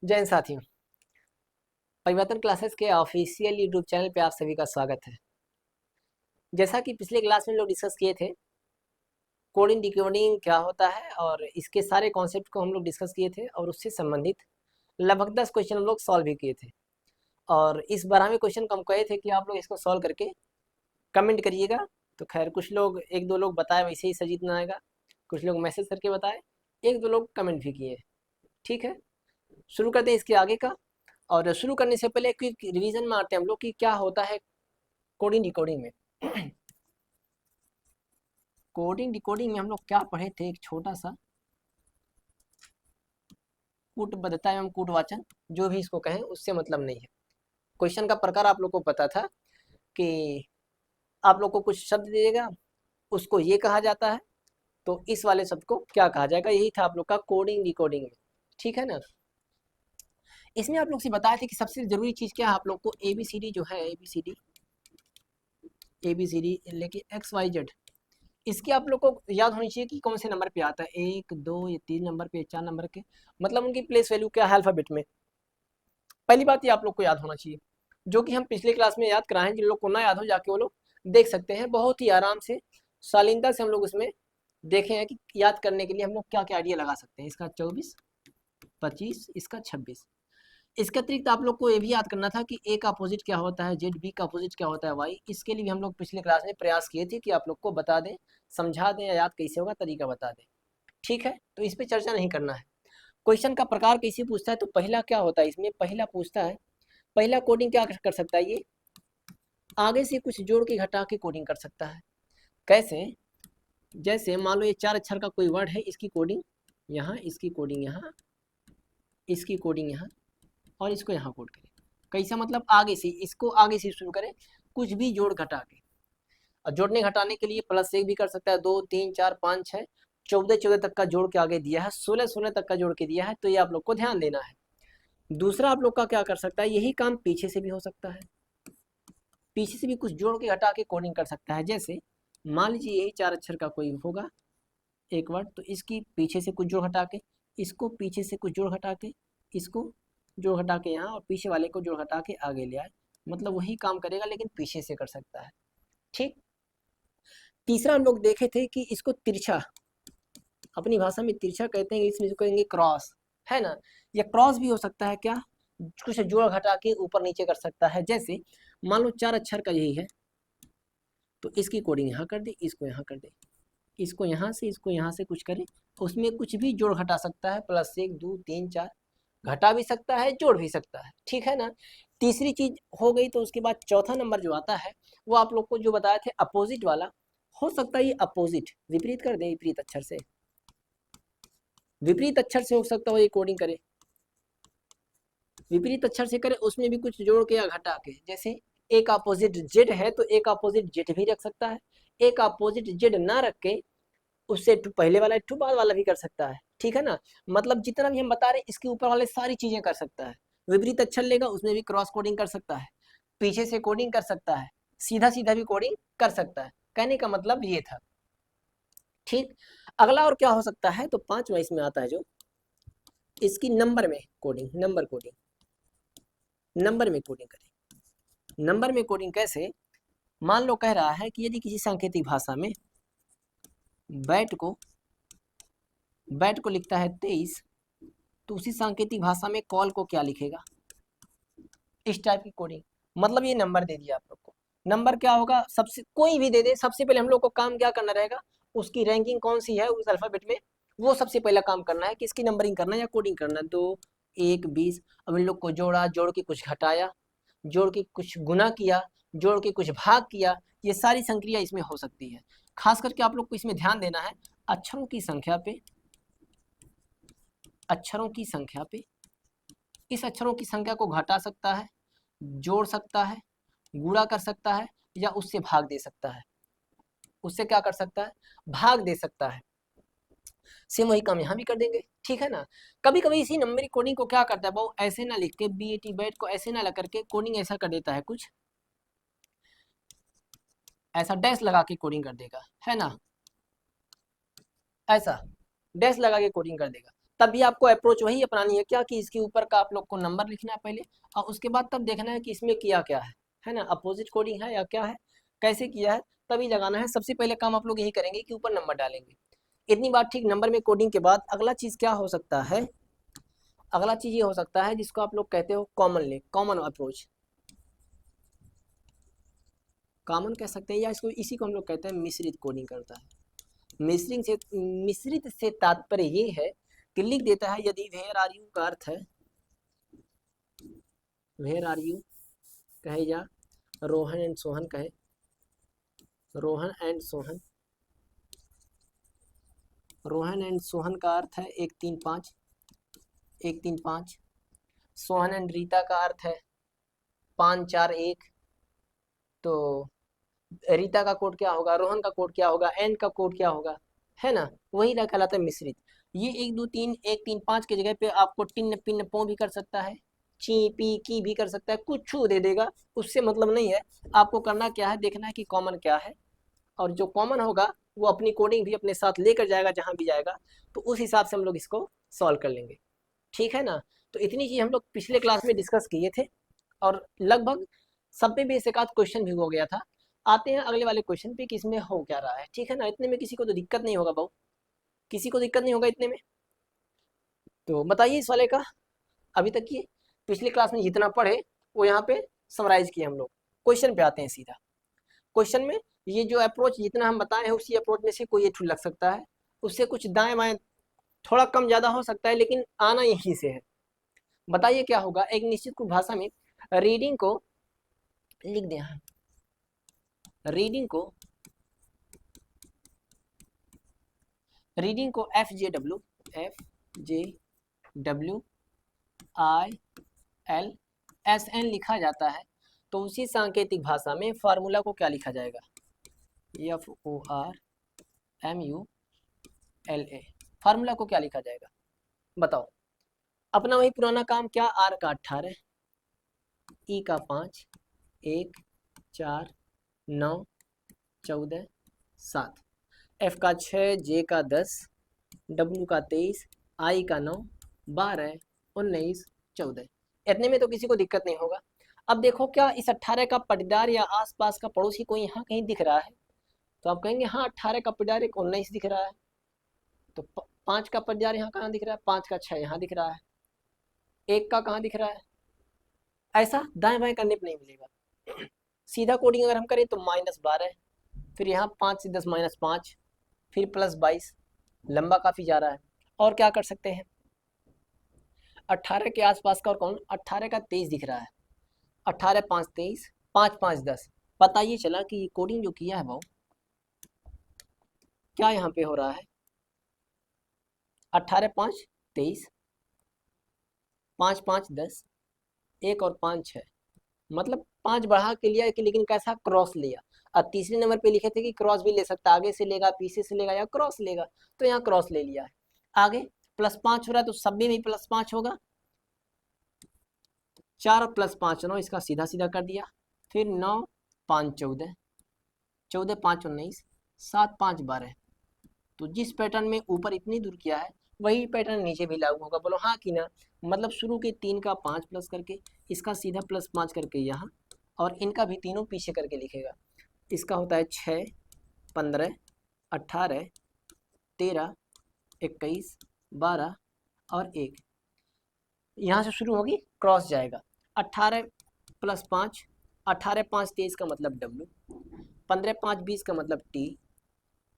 जय हिंद साथियों, परिवर्तन क्लासेस के ऑफिशियल यूट्यूब चैनल पे आप सभी का स्वागत है। जैसा कि पिछले क्लास में लोग डिस्कस किए थे, कोडिंग डिकोडिंग क्या होता है और इसके सारे कॉन्सेप्ट को हम लोग डिस्कस किए थे और उससे संबंधित लगभग 10 क्वेश्चन हम लोग सॉल्व भी किए थे। और इस 12वें क्वेश्चन को हम कहे थे कि आप लोग इसको सॉल्व करके कमेंट करिएगा। तो खैर कुछ लोग, एक दो लोग बताए वैसे ही सजीत ना आएगा, कुछ लोग मैसेज करके बताए, एक दो लोग कमेंट भी किए। ठीक है, शुरू करते हैं इसके आगे का। और शुरू करने से पहले क्विक रिवीजन में आते हैं हम लोग कि क्या होता है कोडिंग डिकोडिंग में। कोडिंग डिकोडिंग में हम लोग क्या पढ़े थे, एक छोटा सा कूटबद्धता एवं कूटवाचन, जो भी इसको कहें उससे मतलब नहीं है। क्वेश्चन का प्रकार आप लोग को पता था कि आप लोग को कुछ शब्द दीजिएगा, उसको ये कहा जाता है, तो इस वाले शब्द को क्या कहा जाएगा, यही था आप लोग का कोडिंग डिकोडिंग में। ठीक है ना। इसमें आप लोग से बताए थे कि सबसे जरूरी चीज क्या है, आप लोग को एबीसीडी जो है, एबीसीडी लेके एक्स वाई जेड, इसकी आप लोग को याद होनी चाहिए कि कौन से नंबर पे आता है, 1 2 या 3 नंबर पे, 4 नंबर के, मतलब उनकी प्लेस वैल्यू क्या है अल्फाबेट में। पहली बात ये आप लोग को याद होना चाहिए, जो कि हम पिछले क्लास में याद कराएं। जिन लोग को ना याद हो जाके वो लोग देख सकते हैं, बहुत ही आराम से शालीनता से हम लोग उसमें देखे हैं कि याद करने के लिए हम लोग क्या क्या आइडिया लगा सकते हैं। इसका 24, 25, इसका 26। इसके अतिरिक्त आप लोग को ये भी याद करना था कि ए का अपोजिट क्या होता है जेड, बी का अपोजिट क्या होता है वाई। इसके लिए भी हम लोग पिछले क्लास में प्रयास किए थे कि आप लोग को बता दें, समझा दें, या याद कैसे होगा तरीका बता दें। ठीक है, तो इस पर चर्चा नहीं करना है। क्वेश्चन का प्रकार कैसे पूछता है, तो पहला क्या होता है इसमें, पहला पूछता है, पहला कोडिंग क्या कर सकता है, ये आगे से कुछ जोड़ के घटा के कोडिंग कर सकता है। कैसे, जैसे मान लो ये 4 अक्षर का कोई वर्ड है, इसकी कोडिंग यहाँ, इसकी कोडिंग यहाँ, इसकी कोडिंग यहाँ, और इसको यहाँ कोड करें। कैसा मतलब, आगे से, इसको आगे से शुरू करें, कुछ भी जोड़ घटा के। और जोड़ने घटाने के लिए +1 भी कर सकता है, 2 3 4 5 6 14 तक का जोड़ के आगे दिया है, 16 तक का जोड़ के दिया है, तो ये आप लोग को ध्यान देना है। दूसरा आप लोग का क्या कर सकता है, यही काम पीछे से भी हो सकता है, पीछे से भी कुछ जोड़ के घटा के कोडिंग कर सकता है। जैसे मान लीजिए यही 4 अक्षर का कोई होगा एक वर्ड, तो इसकी पीछे से कुछ जोड़ घटा के, इसको पीछे से कुछ जोड़ घटा के, इसको जोड़ घटा के यहाँ, और पीछे वाले को जोड़ घटा के आगे ले आए, मतलब वही काम करेगा लेकिन पीछे से कर सकता है। ठीक। तीसरा हम लोग देखे थे कि इसको तिरछा, अपनी भाषा में तिरछा कहते हैं, इसमें कहेंगे क्रॉस, है ना। या क्रॉस भी हो सकता है, क्या कुछ जोड़ घटा के ऊपर नीचे कर सकता है। जैसे मान लो 4 अक्षर का यही है, तो इसकी कोडिंग यहाँ कर दे, इसको यहाँ कर दे, इसको यहाँ से, इसको यहाँ से कुछ करे, उसमें कुछ भी जोड़ घटा सकता है, +1 2 3 4, घटा भी सकता है, जोड़ भी सकता है। ठीक है ना। तीसरी चीज हो गई, तो उसके बाद चौथा नंबर जो आता है, वो आप लोग को जो बताए थे अपोजिट वाला, हो सकता है ये अपोजिट विपरीत कर दे, विपरीत अक्षर से, विपरीत अक्षर से हो सकता है ये कोडिंग करे, विपरीत अक्षर से करे, उसमें भी कुछ जोड़ के या घटा के। जैसे एक अपोजिट जेड है, तो एक अपोजिट जेड भी रख सकता है, एक अपोजिट जेड ना रख के उससे पहले वाला बाद वाला भी कर सकता है। ठीक है ना। मतलब जितना भी हम बता रहे हैं, इसके ऊपर वाले सारी चीजें कर सकता है। विपरीत अक्षर लेगा, उसमें भी क्रॉस कोडिंग कर सकता है, पीछे से कोडिंग कर सकता है, सीधा सीधा भी कोडिंग कर सकता है। कहने का मतलब ये था। ठीक। अगला और क्या हो सकता है, तो 5वां इसमें आता है जो, इसकी नंबर में कोडिंग, नंबर कोडिंग, नंबर में कोडिंग करें। नंबर में कोडिंग कैसे, मान लो कह रहा है कि यदि किसी सांकेतिक भाषा में बैट को लिखता है 23, तो उसी सांकेतिक भाषा में कॉल को क्या लिखेगा, इस टाइप की कोडिंग। मतलब ये नंबर दे दिया आप लोग को, नंबर क्या होगा, सबसे कोई भी दे दे, सबसे पहले हम लोग को काम क्या करना रहेगा, उसकी रैंकिंग कौन सी है उस अल्फाबेट में, वो सबसे पहला काम करना है कि इसकी नंबरिंग करना है या कोडिंग करना है। 2 1 20, अब इन लोग को जोड़ा, जोड़ के कुछ घटाया, जोड़ के कुछ गुना किया, जोड़ के कुछ भाग किया, ये सारी संक्रिया इसमें हो सकती है। खास करके आप लोग को इसमें ध्यान देना है अक्षरों की संख्या पे, अक्षरों की संख्या पे। इस अक्षरों की संख्या को घटा सकता है, जोड़ सकता है, गुणा कर सकता है, या उससे भाग दे सकता है। उससे क्या कर सकता है, भाग दे सकता है। सेम वही काम यहाँ भी कर देंगे। ठीक है ना। कभी कभी इसी नंबरिंग कोडिंग को क्या करता है, वो ऐसे ना लिख के BAT बैट को ऐसे ना लग करके कोडिंग ऐसा कर देता है, कुछ ऐसा डैश लगा के कोडिंग कर देगा, है ना, ऐसा डैश लगा के कोडिंग कर देगा। तब भी आपको अप्रोच वही अपनानी है क्या, कि इसके ऊपर का आप लोग को नंबर लिखना है पहले, और उसके बाद तब देखना है कि इसमें किया क्या है ना, अपोजिट कोडिंग है या क्या है, कैसे किया है, तभी लगाना है। सबसे पहले काम आप लोग यही करेंगे कि ऊपर नंबर डालेंगे। इतनी बात ठीक। नंबर में कोडिंग के बाद अगला चीज़ क्या हो सकता है, अगला चीज़ ये हो सकता है जिसको आप लोग कहते हो कॉमन अप्रोच, कॉमन कह सकते हैं, या इसको इसी को हम लोग कहते हैं मिश्रित कोडिंग करता है। मिश्रित से तात्पर्य ये है कि लिख देता है, यदि वेयर आर यू का अर्थ है वेयर आर यू कहे, या रोहन एंड सोहन कहे, रोहन एंड सोहन, रोहन एंड सोहन का अर्थ है 1 3 5, 1 3 5। सोहन एंड रीता का अर्थ है 5 4 1। तो रीता का कोड क्या होगा, रोहन का कोड क्या होगा, एंड का कोड क्या होगा, है ना, वही कहलाता है मिश्रित। ये 1 2 3 1 3 5 की जगह पे आपको टिन पिन पो भी कर सकता है, ची पी की भी कर सकता है, कुछ दे देगा, उससे मतलब नहीं है। आपको करना क्या है, देखना है कि कॉमन क्या है, और जो कॉमन होगा वो अपनी कोडिंग भी अपने साथ लेकर जाएगा जहाँ भी जाएगा, तो उस हिसाब से हम लोग इसको सॉल्व कर लेंगे। ठीक है ना। तो इतनी चीज़ हम लोग पिछले क्लास में डिस्कस किए थे, और लगभग सब पे भी एक आध क्वेश्चन भी हो गया था। आते हैं अगले वाले क्वेश्चन पे कि इसमें हो क्या रहा है। ठीक है ना, इतने में किसी को तो दिक्कत नहीं होगा बहु, किसी को दिक्कत नहीं होगा इतने में। तो बताइए इस वाले का। अभी तक ये पिछली क्लास में जितना पढ़े वो यहाँ पे समराइज किए हम लोग। क्वेश्चन पे आते हैं सीधा। क्वेश्चन में ये जो अप्रोच जितना हम बताए हैं, उसी अप्रोच में से कोई एक लग सकता है, उससे कुछ दाएं बाएं थोड़ा कम ज़्यादा हो सकता है, लेकिन आना यहीं से है। बताइए क्या होगा। एक निश्चित कुछ भाषा में रीडिंग को लिख दें, रीडिंग को FJWILSN लिखा जाता है, तो उसी सांकेतिक भाषा में फार्मूला को क्या लिखा जाएगा, FORMULA। फार्मूला को क्या लिखा जाएगा बताओ। अपना वही पुराना काम, क्या, R का 18, E का 5, 1 4 9 14 7, F का 6, J का 10, W का 23, I का 9 12 19 14। इतने में तो किसी को दिक्कत नहीं होगा। अब देखो, क्या इस 18 का पटीदार या आसपास का पड़ोसी कोई यहाँ कहीं दिख रहा है, तो आप कहेंगे हाँ 18 का पटीदार एक 19 दिख रहा है, तो 5 का पटीदार यहाँ कहाँ दिख रहा है, 5 का 6 यहाँ दिख रहा है, 1 का कहाँ दिख रहा है। ऐसा दाएं बाएं करने पर नहीं मिलेगा। सीधा कोडिंग अगर हम करें तो -12, फिर यहाँ 5 से 10 -5, फिर +22, लंबा काफ़ी जा रहा है। और क्या कर सकते हैं, 18 के आसपास का और कौन, 18 का 23 दिख रहा है, 18 5 23, 5 5 10। पता ये चला कि ये कोडिंग जो किया है वो क्या यहाँ पे हो रहा है, 18 5 23, 5 5 10, 1 और 5 6, मतलब 5 बढ़ा के लिया कि, लेकिन कैसा, क्रॉस लिया। अब तीसरे नंबर पे लिखे थे कि क्रॉस भी ले सकता, आगे से लेगा, पीछे से लेगा, या क्रॉस लेगा, तो यहाँ क्रॉस ले लिया है। आगे +5 हो रहा है, तो सब में भी +5 होगा। 4 और +5 9, इसका सीधा सीधा कर दिया। फिर 9 5 14, 14 5 19, 7 5 12। तो जिस पैटर्न में ऊपर इतनी दूर किया है, वही पैटर्न नीचे भी लागू होगा। बोलो हाँ कि ना। मतलब शुरू के 3 का 5 प्लस करके, इसका सीधा +5 करके यहाँ, और इनका भी तीनों पीछे करके लिखेगा। इसका होता है 6 15 18 13 21 12 और 1। यहाँ से शुरू होगी, क्रॉस जाएगा। 18 + 5, 18 5 23 का मतलब W, 15 5 20 का मतलब T,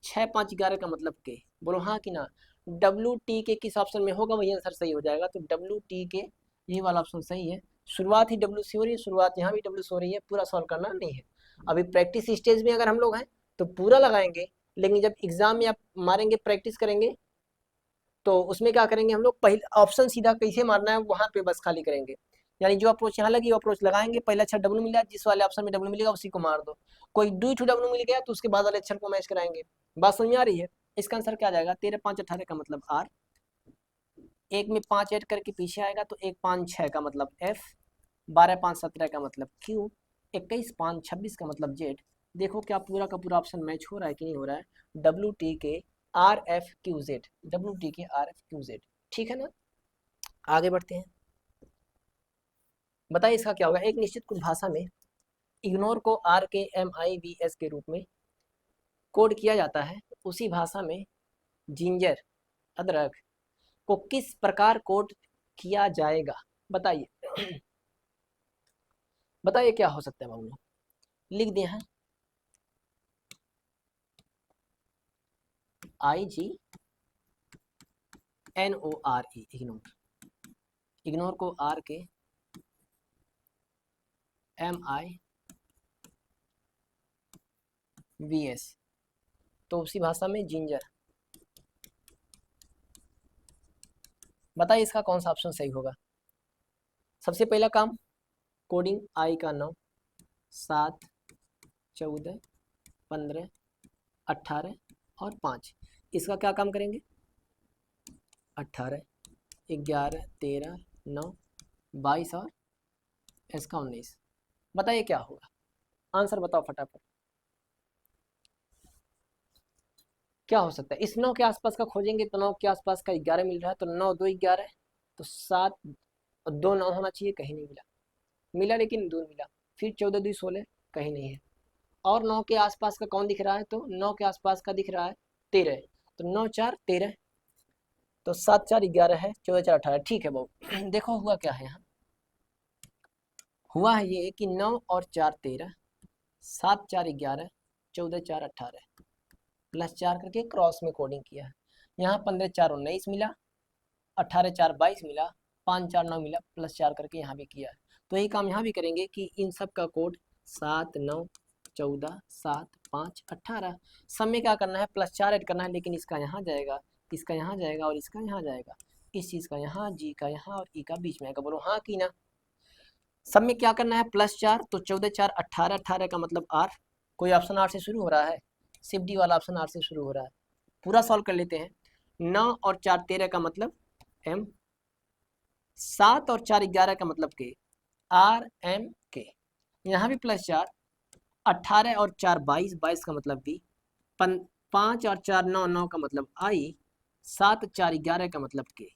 6 5 11 का मतलब K। बोलो हाँ कि ना। WT किस ऑप्शन में होगा, वही आंसर सही हो जाएगा। तो WT ये वाला ऑप्शन सही है। शुरुआत ही W से हो रही है, शुरुआत यहाँ भी W से हो रही है, पूरा सॉल्व करना नहीं है। अभी प्रैक्टिस स्टेज में अगर हम लोग हैं तो पूरा लगाएंगे, लेकिन जब एग्जाम में आप मारेंगे, प्रैक्टिस करेंगे, तो उसमें क्या करेंगे हम लोग, पहले ऑप्शन सीधा कैसे मारना है वहाँ पे बस खाली करेंगे। यानी जो अप्रोच यहाँ लगी वो अप्रोच लगाएंगे, पहले अक्षर W मिला, जिस वाले ऑप्शन में W मिलेगा उसी को मार दो। कोई 2 W मिल गया तो उसके बाद वाले अक्षर को मैच कराएंगे। बात समझ में आ रही है। इसका आंसर क्या जाएगा, 13 5 18 का मतलब R, 1 में 5 ऐड करके पीछे आएगा तो 1 5 6 का मतलब F, 12 5 17 का मतलब Q, 21 5 26 का मतलब Z। देखो क्या पूरा का पूरा ऑप्शन मैच हो रहा है कि नहीं हो रहा है। WT के RFQZ, WT के RFQZ। ठीक है ना, आगे बढ़ते हैं। बताइए इसका क्या होगा। एक निश्चित कुछ भाषा में इग्नोर को RKMIVS के रूप में कोड किया जाता है, उसी भाषा में जिंजर अदरक को किस प्रकार कोड किया जाएगा? बताइए बताइए क्या हो सकता है बाबू, लिख दिए हैं IGNORE इग्नोर, इग्नोर को RKMIVS, तो उसी भाषा में जिंजर। बताइए इसका कौन सा ऑप्शन सही होगा। सबसे पहला काम कोडिंग आई का 9, 7, 14, 15, 18 और 5, इसका क्या काम करेंगे? 18, 11, 13, 9, 22 और इसका 19। बताइए क्या होगा, आंसर बताओ फटाफट। क्या हो सकता है? इस 9 के आसपास का खोजेंगे तो 9 के आसपास का 11 मिल रहा है, तो 9 2 11, तो 7 और 2 9 होना चाहिए, कहीं नहीं मिला, मिला लेकिन 2 मिला। फिर 14 2 16, कहीं नहीं है। और 9 के आसपास का कौन दिख रहा है? तो 9 के आसपास का दिख रहा है 13, तो 9 4 13, तो 7 4 11 है, 14 4 18। ठीक है बाबू देखो हुआ क्या है यहाँ, हुआ है ये कि 9 और 4 13, 7 4 11, 14 4 18 प्लस 4 करके क्रॉस में कोडिंग किया है। यहाँ 15 4 19 मिला, 18 4 22 मिला, 5 4 9 मिला, प्लस 4 करके यहाँ भी किया है। तो यही काम यहाँ भी करेंगे कि इन सब का कोड 7 9 14 7 5 18, सब में क्या करना है? प्लस 4 ऐड करना है, लेकिन इसका यहाँ जाएगा, इसका यहाँ जाएगा और इसका यहाँ जाएगा, इस चीज़ का यहाँ, जी का यहाँ और ई का बीच में आएगा। बोलो हाँ कि ना। सब में क्या करना है? प्लस 4, तो 14 4 18, 18 का मतलब आर, कोई ऑप्शन आर से शुरू हो रहा है? सिर्फ डी वाला ऑप्शन आर से शुरू हो रहा है। पूरा सॉल्व कर लेते हैं। 9 और 4 13 का मतलब एम, 7 और 4 11 का मतलब के, आर एम के। यहाँ भी प्लस 4, 18 और 4 22, 22 का मतलब बी, 5 और 4 9, 9 का मतलब आई, 7 4 11 का मतलब के,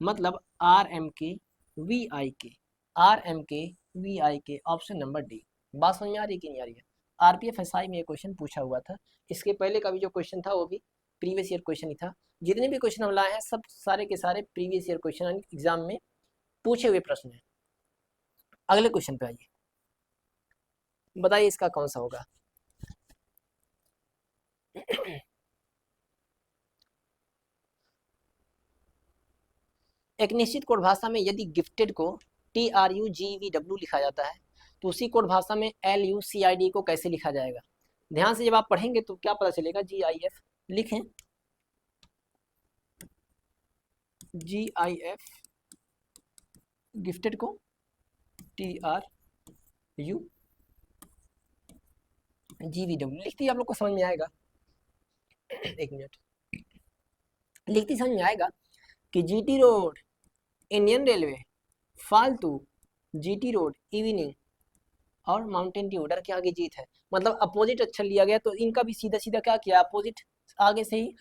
मतलब आर एम के वी आई के, आर एम के वी आई के, ऑप्शन नंबर डी। बात समझ में आ रही कि नहीं आ रही है? आरपीएफ एसआई में ये क्वेश्चन पूछा हुआ था, इसके पहले का भी जो क्वेश्चन था वो भी प्रीवियस ईयर क्वेश्चन ही था। जितने भी क्वेश्चन हम लाए हैं सब सारे के सारे प्रीवियस ईयर क्वेश्चन एग्जाम में पूछे हुए प्रश्न है। अगले क्वेश्चन पे आइए, बताइए इसका कौन सा होगा। एक निश्चित कोड भाषा में यदि गिफ्टेड को TRUGVW लिखा जाता है, तो उसी कोड भाषा में LUCID को कैसे लिखा जाएगा? ध्यान से जब आप पढ़ेंगे तो क्या पता चलेगा। GIF लिखें, GIF गिफ्टेड को TRUGVW लिखती आप लोग को समझ में आएगा। एक मिनट, लिखती समझ में आएगा कि GT रोड इंडियन रेलवे, फालतू, GT रोड इवनिंग और माउंटेन ड्यू डर के आगे जीत है। मतलब अपोजिट अक्षर लिया गया, तो इनका भी सीधा सीधा क्या किया, अपोजिट आगे से ही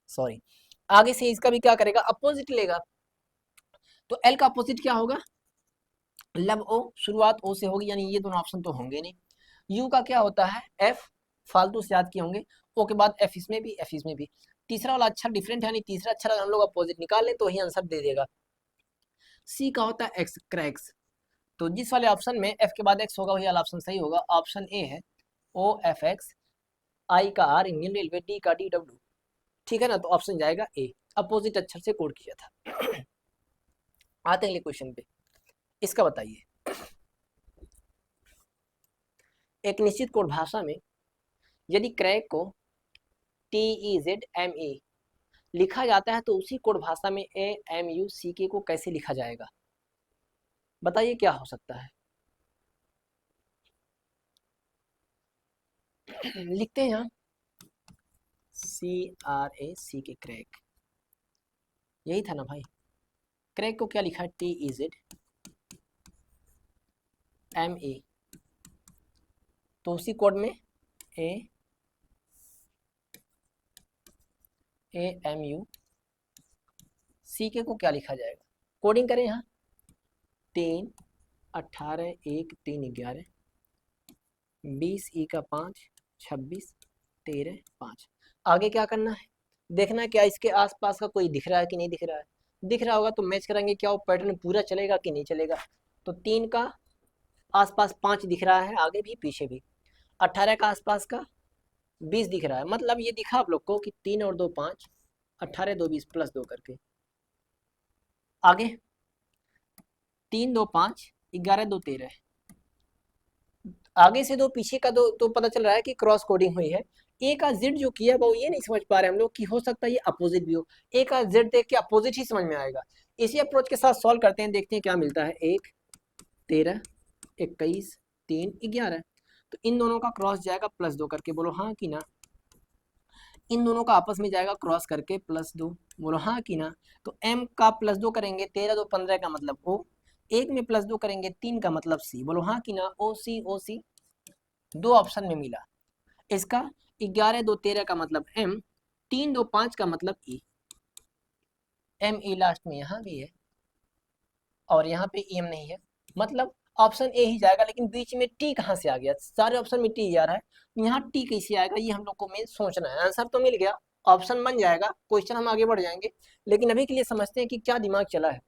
सॉरी, आगे से इसका भी क्या करेगा, अपोजिट लेगा। तो एल का अपोजिट क्या होगा? लब ओ, शुरुआत ओ से होगी, यानी ये दोनों ऑप्शन तो होंगे नहीं। यू का क्या होता है? एफ, फालतू से याद किए होंगे। ओ के बाद एफ इसमें भी, एफ इसमें भी। तीसरा वाला अक्षर डिफरेंट है, यानी तीसरा अक्षर अगर हम लोग अपोजिट निकाल लें तो ही आंसर दे देगा। सी का होता है एक्स, क्रैक्स। तो जिस वाले ऑप्शन में एफ के बाद एक्स होगा वही वाला ऑप्शन सही होगा, ऑप्शन ए है OFX, आई का आर इंडियन रेलवे, डी का DW। ठीक है ना, तो ऑप्शन जाएगा ए, अपोजिट अक्षर से कोड किया था। आते हैं अगले क्वेश्चन पे, इसका बताइए। एक निश्चित कोड भाषा में यदि क्रैक को TEZMA लिखा जाता है, तो उसी कोड भाषा में AMUCK को कैसे लिखा जाएगा? बताइए क्या हो सकता है। लिखते हैं यहाँ CRACK, क्रैक, यही था ना भाई। क्रैक को क्या लिखा है? TEZMA, तो उसी कोड में AMU सी के को क्या लिखा जाएगा, कोडिंग करें यहाँ 3 18 1 3 11 20 ई का 5 26 13 5। आगे क्या करना है, देखना है क्या इसके आसपास का कोई दिख रहा है कि नहीं दिख रहा है। दिख रहा होगा तो मैच करेंगे, क्या वो पैटर्न पूरा चलेगा कि नहीं चलेगा। तो 3 का आसपास 5 दिख रहा है, आगे भी पीछे भी। 18 का आसपास का 20 दिख रहा है, मतलब ये दिखा आप लोग को कि 3 और 2 5, 18 2 20 प्लस 2 करके। आगे 3 2 5 11 2 13, आगे से दो पीछे का दो, तो पता चल रहा है कि क्रॉस कोडिंग हुई है। ए का जेड जो किया वो ये नहीं समझ पा रहे हम लोग कि हो सकता है ये अपोजिट भी हो। ए का जेड देख के अपोजिट ही समझ में आएगा। इसी अप्रोच के साथ सॉल्व करते हैं, देखते हैं क्या मिलता है। 1 13 21 3 11, तो इन दोनों का क्रॉस जाएगा प्लस 2 करके, बोलो हाँ कि ना। इन दोनों का आपस में जाएगा क्रॉस करके प्लस 2, बोलो हाँ कि ना। तो m का प्लस 2 करेंगे 13 2 15 का मतलब o, एक में प्लस 2 करेंगे 3 का मतलब c, बोलो हाँ कि ना। ओ सी दो ऑप्शन में मिला। इसका 11 2 13 का मतलब m, 3 2 5 का मतलब e, m e लास्ट में यहाँ भी है और यहाँ पे em नहीं है, मतलब ऑप्शन ए ही जाएगा। लेकिन बीच में टी कहाँ से आ गया, सारे ऑप्शन में टी आ रहा है, यहाँ टी कैसे आएगा, ये हम लोग को मेन सोचना है। आंसर तो मिल गया, ऑप्शन बन जाएगा, क्वेश्चन हम आगे बढ़ जाएंगे, लेकिन अभी के लिए समझते हैं कि क्या दिमाग चला है।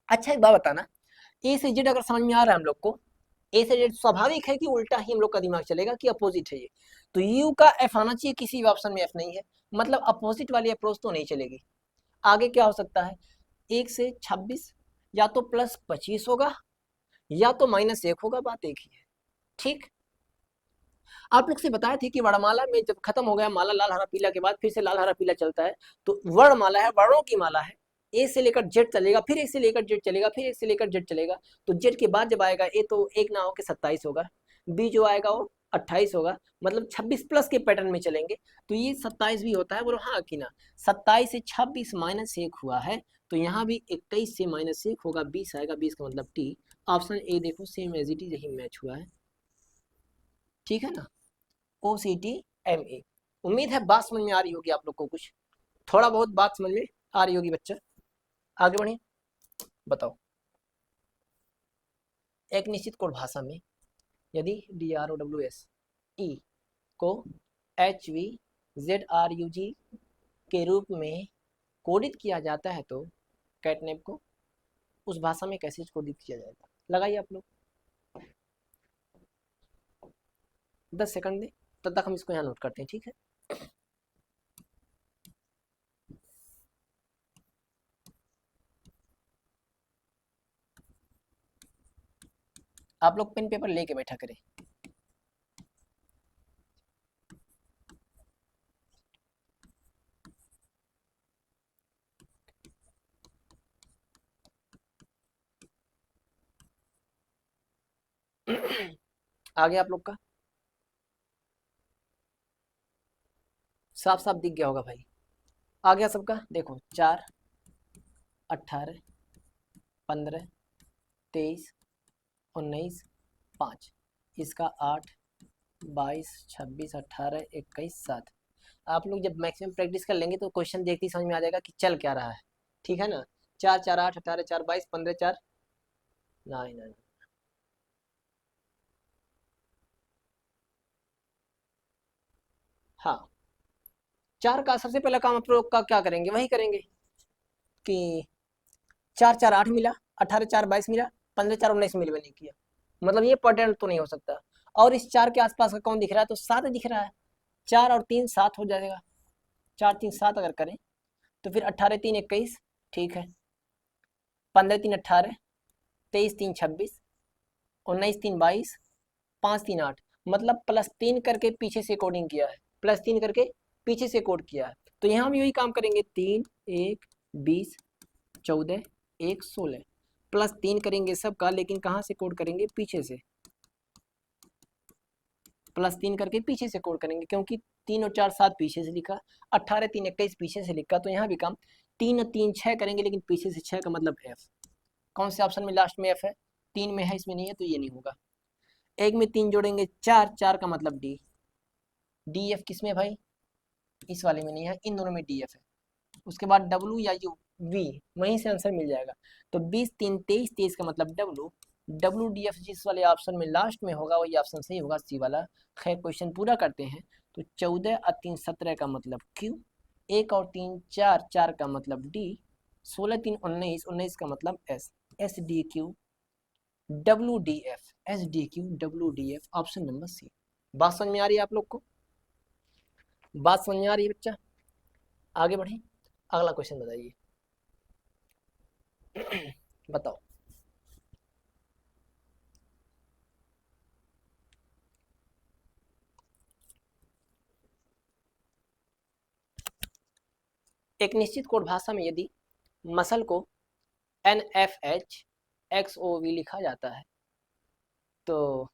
अच्छा एक बात बताना, ए से जेड अगर समझ में आ रहा है हम लोग को, ए से जेड स्वाभाविक है कि उल्टा ही हम लोग का दिमाग चलेगा कि अपोजिट है ये, तो यू का एफ आना चाहिए, किसी भी ऑप्शन में एफ नहीं है, मतलब अपोजिट वाली अप्रोच तो नहीं चलेगी। आगे क्या हो सकता है, 1 से 26 या तो प्लस 25 होगा या तो माइनस 1 होगा, बात एक ही है। ठीक, आप लोग से बताए थे कि वर्णमाला में जब खत्म हो गया माला लाल हरा पीला के बाद फिर से लाल हरा पीला चलता है, तो वर्णमाला है, वर्णों की माला है, ए से लेकर जेड चलेगा, फिर एक से लेकर जेड चलेगा, फिर एक से लेकर जेड चलेगा। तो जेड के बाद जब आएगा ए तो एक ना होकर 27 होगा, बी जो आएगा वो 28 होगा, मतलब 26 प्लस के पैटर्न में चलेंगे। तो ये 27 भी होता है, बोलो हाँ कि ना। 27 से 26 माइनस 1 हुआ है, तो यहाँ भी 21 से माइनस 1 होगा, 20 आएगा, 20 का मतलब टी। ऑप्शन ए देखो सेम एज इट इज यही मैच हुआ है, ठीक है ना। ओ सी टी एम ए। उम्मीद है बात समझ में आ रही होगी आप लोग को, कुछ थोड़ा बहुत बात समझ में आ रही होगी बच्चा। आगे बढ़िए, बताओ। एक निश्चित कोड भाषा में यदि D R O W S E को H V Z R U G के रूप में कोडित किया जाता है तो कैटनेप को उस भाषा में कैसे कोडित किया जाएगा, लगाइए आप लोग। 10 सेकंड में, तब तक हम इसको यहाँ नोट करते हैं, ठीक है। आप लोग पेन पेपर लेके बैठा करें। आगे आप लोग का साफ साफ दिख गया होगा भाई, आ गया सबका। देखो 4 18 15 23 19 5, इसका 8 22 26 18 21 7। आप लोग जब मैक्सिमम प्रैक्टिस कर लेंगे तो क्वेश्चन देखते ही समझ में आ जाएगा कि चल क्या रहा है, ठीक है ना। 4 4 8 18 4 22 15 4 9 हाँ, 4 का सबसे पहला काम आप लोग का क्या करेंगे, वही करेंगे कि 4 4 8 मिला, 18 4 22 मिला, 15 4 19 मिल नहीं किया, मतलब ये पैटर्न तो नहीं हो सकता। और इस 4 के आसपास का कौन दिख रहा है, तो 7 दिख रहा है, 4 और 3 7 हो जाएगा, 4 3 7 अगर करें तो फिर 18 3 21, ठीक है, 15 3 18, 23 3 26, 19 3 22, 5 3 8, मतलब +3 करके पीछे से कोडिंग किया है, +3 करके पीछे से कोड किया है। तो यहाँ हम यही काम करेंगे, 3 1 20 14 1 16, +3 करेंगे सबका, लेकिन कहाँ से कोड करेंगे, पीछे से, +3 करके पीछे से कोड करेंगे, क्योंकि 3 और 4 7 पीछे से लिखा, 18 3 21 पीछे से लिखा, तो यहाँ भी काम 3 और 3 6 करेंगे, लेकिन पीछे से 6 का मतलब एफ। कौन से ऑप्शन में लास्ट में एफ है, 3 में है, इसमें नहीं है, तो ये नहीं होगा। एक में 3 जोड़ेंगे 4, 4 का मतलब डी, डी एफ किस में भाई, इस वाले में नहीं है, इन दोनों में डी एफ है। उसके बाद डब्ल्यू या यू, वी, वहीं से आंसर मिल जाएगा। तो 20 3 23, 23 का मतलब डब्लू, डब्लू डी एफ जिस वाले ऑप्शन में लास्ट में होगा वही ऑप्शन सही होगा, सी वाला। खैर क्वेश्चन पूरा करते हैं। तो 14 और 3 17 का मतलब क्यू, 1 और 3 4, 4 का मतलब डी, 16 3 19, 19 का मतलब S, S D Q W D F, S D Q W D F, option number C. बात समझ में आ रही है आप लोग को? बात समझ में आ रही है बच्चा? आगे बढ़े, अगला क्वेश्चन बताइए। बताओ। एक निश्चित कोड भाषा में यदि मसल को NFH XOV लिखा जाता है तो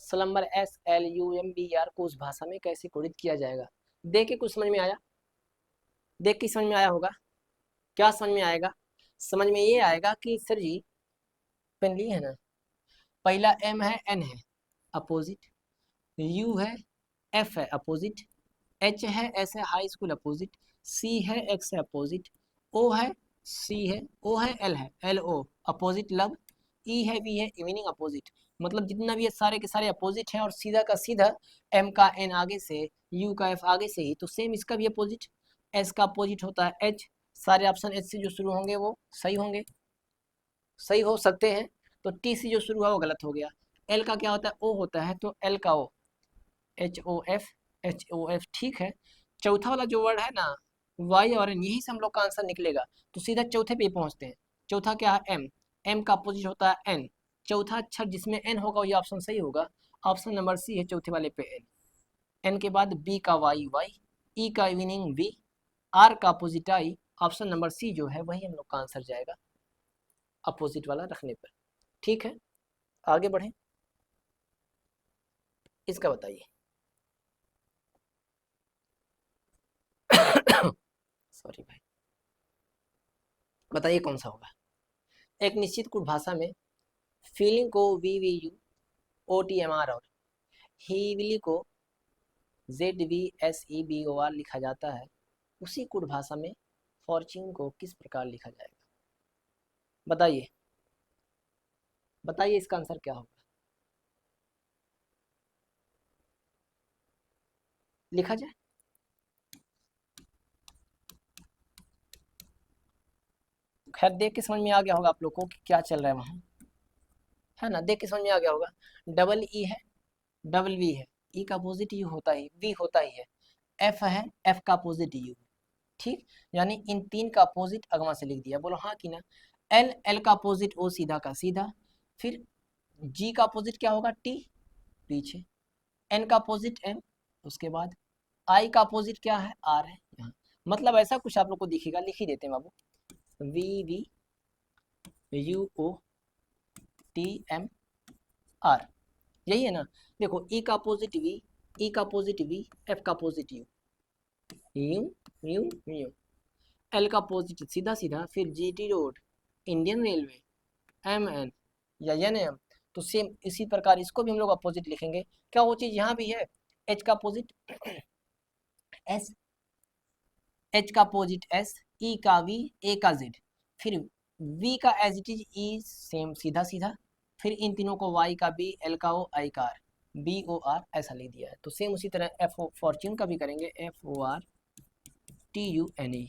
स्लम्बर SLUMBR को उस भाषा में कैसे कोडित किया जाएगा? देख के कुछ समझ में आया? देख के समझ में आया होगा? क्या समझ में आएगा? समझ में ये आएगा कि सर जी पेन लिए है ना, पहला M है, N है अपोजिट, U है, F है अपोजिट, H है, S है हाई स्कूल अपोजिट, C है, X है अपोजिट, O है, C है, O है, L है LO अपोजिट लव, E है, V है इवनिंग अपोजिट। मतलब जितना भी ये सारे के सारे अपोजिट हैं और सीधा का सीधा M का N आगे से, U का F आगे से ही, तो सेम इसका भी अपोजिट, S का अपोजिट होता है H। सारे ऑप्शन H से जो शुरू होंगे वो सही होंगे, सही हो सकते हैं। तो T से जो शुरू हुआ वो गलत हो गया। L का क्या होता है? O होता है, तो L का O, HOF, HOF ठीक है। चौथा वाला जो वर्ड है ना वाई और एन, यही से हम लोग का आंसर निकलेगा। तो सीधा चौथे पे पहुंचते हैं। चौथा क्या है? एम, एम का अपोजिट होता है एन, चौथा अक्षर जिसमें एन होगा ये ऑप्शन सही होगा, ऑप्शन नंबर सी है चौथे वाले पे एन। एन के बाद बी का वाई वाई, ई का इवनिंग वी, आर का opposite I, option number C जो है वही हम लोग का आंसर जाएगा अपोजिट वाला रखने पर। ठीक है, आगे बढ़े, इसका बताइए। सॉरी भाई, बताइए कौन सा होगा? एक निश्चित कुछ भाषा में फीलिंग को VVU OTMR और हीवली को ZVSEBOR लिखा जाता है, उसी कुट भाषा में फॉर्च्यून को किस प्रकार लिखा जाएगा? बताइए, बताइए इसका आंसर क्या होगा? लिखा जाए? खैर देख के समझ में आ गया होगा आप लोग को कि क्या चल रहा है वहाँ, है ना? देख के समझ में आ गया होगा। डबल ई है, डबल वी है, ई का अपोजिट यू होता ही, वी होता ही है, एफ है, एफ का अपोजिट यू, ठीक। यानी इन तीन का अपोजिट अगवा से लिख दिया, बोलो हाँ कि ना। एल, एल का अपोजिट ओ सीधा का सीधा, फिर जी का अपोजिट क्या होगा? टी पीछे, एन का अपोजिट एम, उसके बाद आई का अपोजिट क्या है? आर है यहाँ। मतलब ऐसा कुछ आप लोग को दिखेगा, लिख ही देते हैं बाबू, V V U O T M R, यही है ना। देखो ई का अपोजिट वी, ई का अपोजिट वी, एफ का opposite U, U U U, L का अपोजिट सीधा सीधा, फिर G T road, Indian railway, M N या एन एम। तो सेम इसी प्रकार इसको भी हम लोग अपोजिट लिखेंगे। क्या वो चीज़ यहाँ भी है? एच का अपोजिट एस, एच का अपोजिट एस, ई का वी, ए का जेड, फिर वी का as it is E same सीधा सीधा, फिर इन तीनों को वाई का बी, एल का ओ, आई का आर, बी ओ आर ऐसा लिख दिया है। तो सेम उसी तरह एफ ओ फॉर्च्यून का भी करेंगे, F O R T U N A,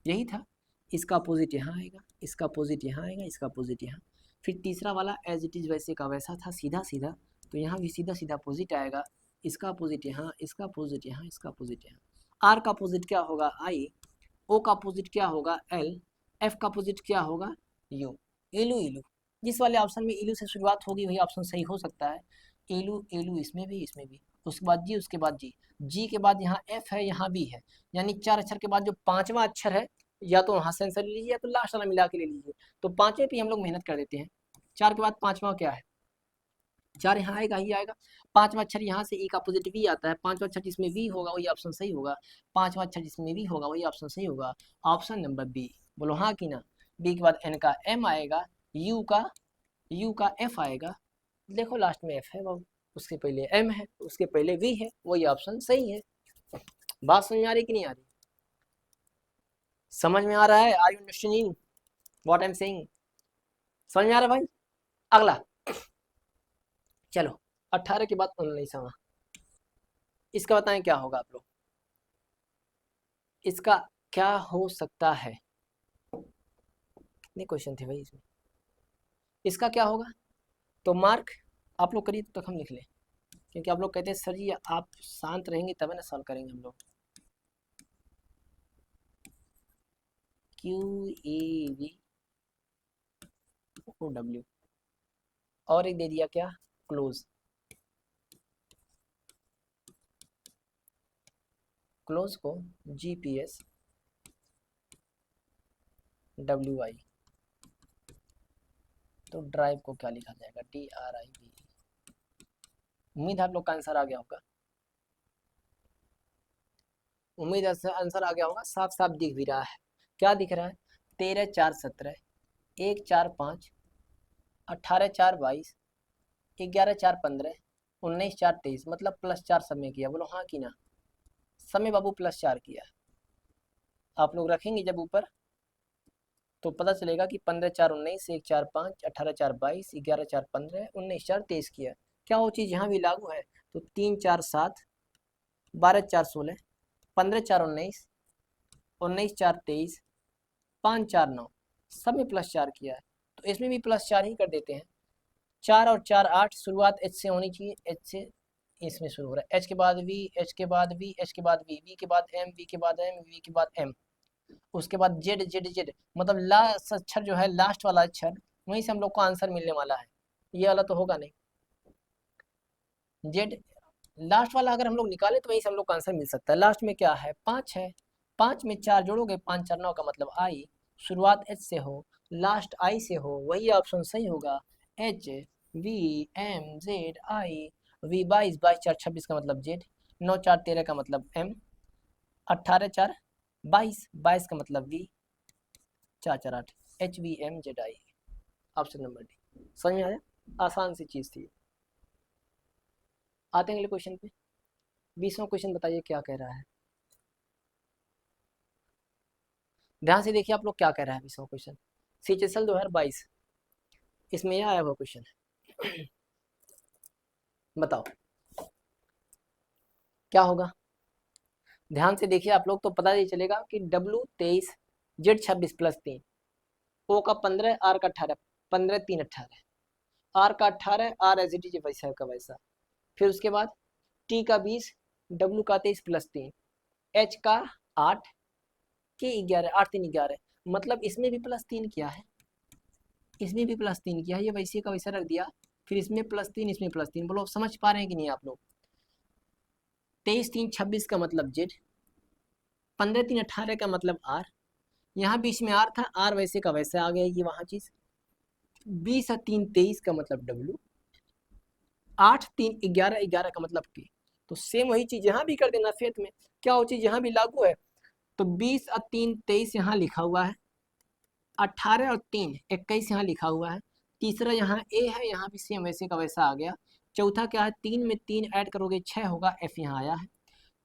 यही था। इसका अपोजिट यहाँ आएगा, इसका अपोजिट यहाँ आएगा, इसका अपोजिट यहाँ, फिर तीसरा वाला एज इट इज वैसे का वैसा था सीधा सीधा, तो यहाँ भी सीधा सीधा अपोजिट आएगा, इसका अपोजिट यहाँ, इसका अपोजिट यहाँ, इसका अपोजिट यहाँ। आर का अपोजिट क्या होगा? आई, ओ का अपोजिट क्या होगा? एल, एफ का अपोजिट क्या होगा? यू, एलू इलू, जिस वाले ऑप्शन में इलू से शुरुआत होगी वही ऑप्शन सही हो सकता है। एलू एलू इसमें भी, इसमें भी, उसके बाद जी, उसके बाद जी, जी के बाद यहाँ एफ है, यहाँ बी है, यानी चार अक्षर के बाद जो पांचवा अक्षर है या तो वहाँ से आंसर ले लीजिए या तो लास्ट वाला मिला के ले लीजिए। तो पांचवें पे हम लोग मेहनत कर देते हैं। चार के बाद पांचवा क्या है? चार यहाँ आएगा ही आएगा, पांचवा अक्षर यहाँ से ई का अपोजिट वी आता है, पांचवा अक्षर जिसमें वी होगा वही ऑप्शन सही होगा, पांचवा अक्षर जिसमें वी होगा वही ऑप्शन सही होगा, ऑप्शन नंबर बी। बोलो हाँ कि ना। बी के बाद एन का एम आएगा, यू का एफ आएगा, देखो लास्ट में एफ है बाबू, उसके पहले एम है, उसके पहले वी है, वही ऑप्शन सही है। बात समझ में आ रही कि नहीं आ रही? समझ में आ रहा है? Are you understanding what I am saying? समझ में आ रहा है भाई? अगला चलो 18 के बाद 19वां, इसका बताएं क्या होगा आप लोग, इसका क्या हो सकता है? कितने क्वेश्चन थे भाई इसमें, इसका क्या होगा? तो मार्क आप लोग करिए तब तक हम लिख लें, क्योंकि आप लोग कहते हैं सर जी आप शांत रहेंगे तब ना सॉल्व करेंगे हम लोग। QAVOW और एक दे दिया क्या, क्लोज, क्लोज को GPS WI, तो ड्राइव को क्या लिखा जाएगा, DRIV। उम्मीद है आप लोग का आंसर आ गया होगा, उम्मीद है आंसर आ गया होगा, साफ साफ दिख भी रहा है। क्या दिख रहा है? 13 4 17, 1 4 5, 18 4 22, 11 4 15, 19 4 23, मतलब +4 सब में किया, बोलो हाँ कि ना? सब में बाबू +4 किया। आप लोग रखेंगे जब ऊपर तो पता चलेगा कि 15 4 19, 1 4 5, 18 4 22, 11 4 15, 19 4 23 किया। क्या वो चीज़ यहाँ भी लागू है? तो 3 4 7, 12 4 16, 15 4 19, 19 4 23, 5 4 9, सब में +4 किया है, तो इसमें भी +4 ही कर देते हैं। 4 और 4 8, शुरुआत एच से होनी चाहिए, एच से इसमें शुरू हो रहा है, एच के बाद वी, एच के बाद वी, एच के बाद वी, वी के बाद एम, वी के बाद एम, वी के बाद एम, उसके बाद जेड जेड जेड, मतलब लास्ट अक्षर जो है, लास्ट वाला अक्षर, वहीं से हम लोग को आंसर मिलने वाला है। ये वाला तो होगा नहीं, जेड लास्ट वाला अगर हम लोग निकाले तो वहीं से हम लोग को आंसर मिल सकता है। लास्ट में क्या है? 5 है, 5 में 4 जोड़ोगे, 5 4 9 का मतलब आई, शुरुआत एच से हो, लास्ट आई से हो, वही ऑप्शन सही होगा। H V M Z I, V 22, 22 4 26 का मतलब जेड, 9 4 13 का मतलब एम, 18 4 22, 22 का मतलब V, 4 4 8, HVMZI, option number D. समझ में आया? आसान सी चीज़ थी। आते हैं अगले क्वेश्चन पे। 20वां क्वेश्चन बताइए क्या कह रहा है, ध्यान से देखिए आप लोग क्या कह रहा है 20वां क्वेश्चन। CHSL 2022, इसमें यह आया हुआ क्वेश्चन है। बताओ क्या होगा? ध्यान से देखिए आप लोग तो पता ही चलेगा कि W23, Z26 +3, O का 15, R का 18, 15 3 18, R का 18, R एज इट इज वैसा का वैसा, फिर उसके बाद T का 20, W का 23 +3, H का 8, K 11, 8 3 11, मतलब इसमें भी +3 किया है, इसमें भी +3 किया है, ये वैसे का वैसा रख दिया, फिर इसमें +3, इसमें +3, बोलो समझ पा रहे हैं कि नहीं आप लोग? 23 3 26 का मतलब जेड, 15 3 18 का मतलब आर, यहाँ बीच में आर था, आर वैसे का वैसे आ गया ये वहाँ चीज, 20 और 3 23 का मतलब डब्लू, 8 3 11 11 का मतलब के, तो सेम वही चीज यहाँ भी कर देना फेथ में। क्या वो चीज यहाँ भी लागू है? तो 20 और 3 23 यहाँ लिखा हुआ है, 18 और 3 21 यहाँ लिखा हुआ है, तीसरा यहाँ ए है, यहाँ भी सेम वैसे का वैसा आ गया, चौथा क्या है? 3 में 3 ऐड करोगे 6 होगा, एफ यहाँ आया है,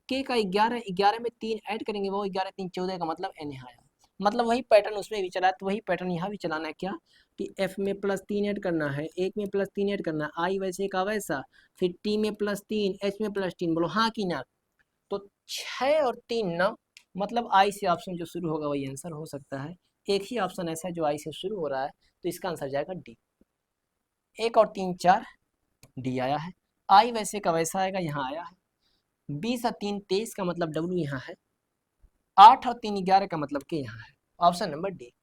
के का 11, 11 में 3 ऐड करेंगे वो 11 3 14 का मतलब एन यहाँ आया, मतलब वही पैटर्न उसमें भी चला है, तो वही पैटर्न यहाँ भी चलाना है। क्या कि एफ में +3 ऐड करना है, एक में +3 ऐड करना है, आई वैसे का वैसा, फिर टी में +3, एच में +3, बोलो हाँ कि ना? तो 6 और 3 9, मतलब आई से ऑप्शन जो शुरू होगा वही आंसर हो सकता है। एक ही ऑप्शन ऐसा है जो आई से शुरू हो रहा है, तो इसका आंसर जाएगा डी। 1 और 3 4, डी आया है, आई वैसे का वैसा आएगा, यहाँ आया है, 20 और 3 23 का मतलब डब्ल्यू यहाँ है, 8 और 3 11 का मतलब के यहाँ है, ऑप्शन नंबर डी।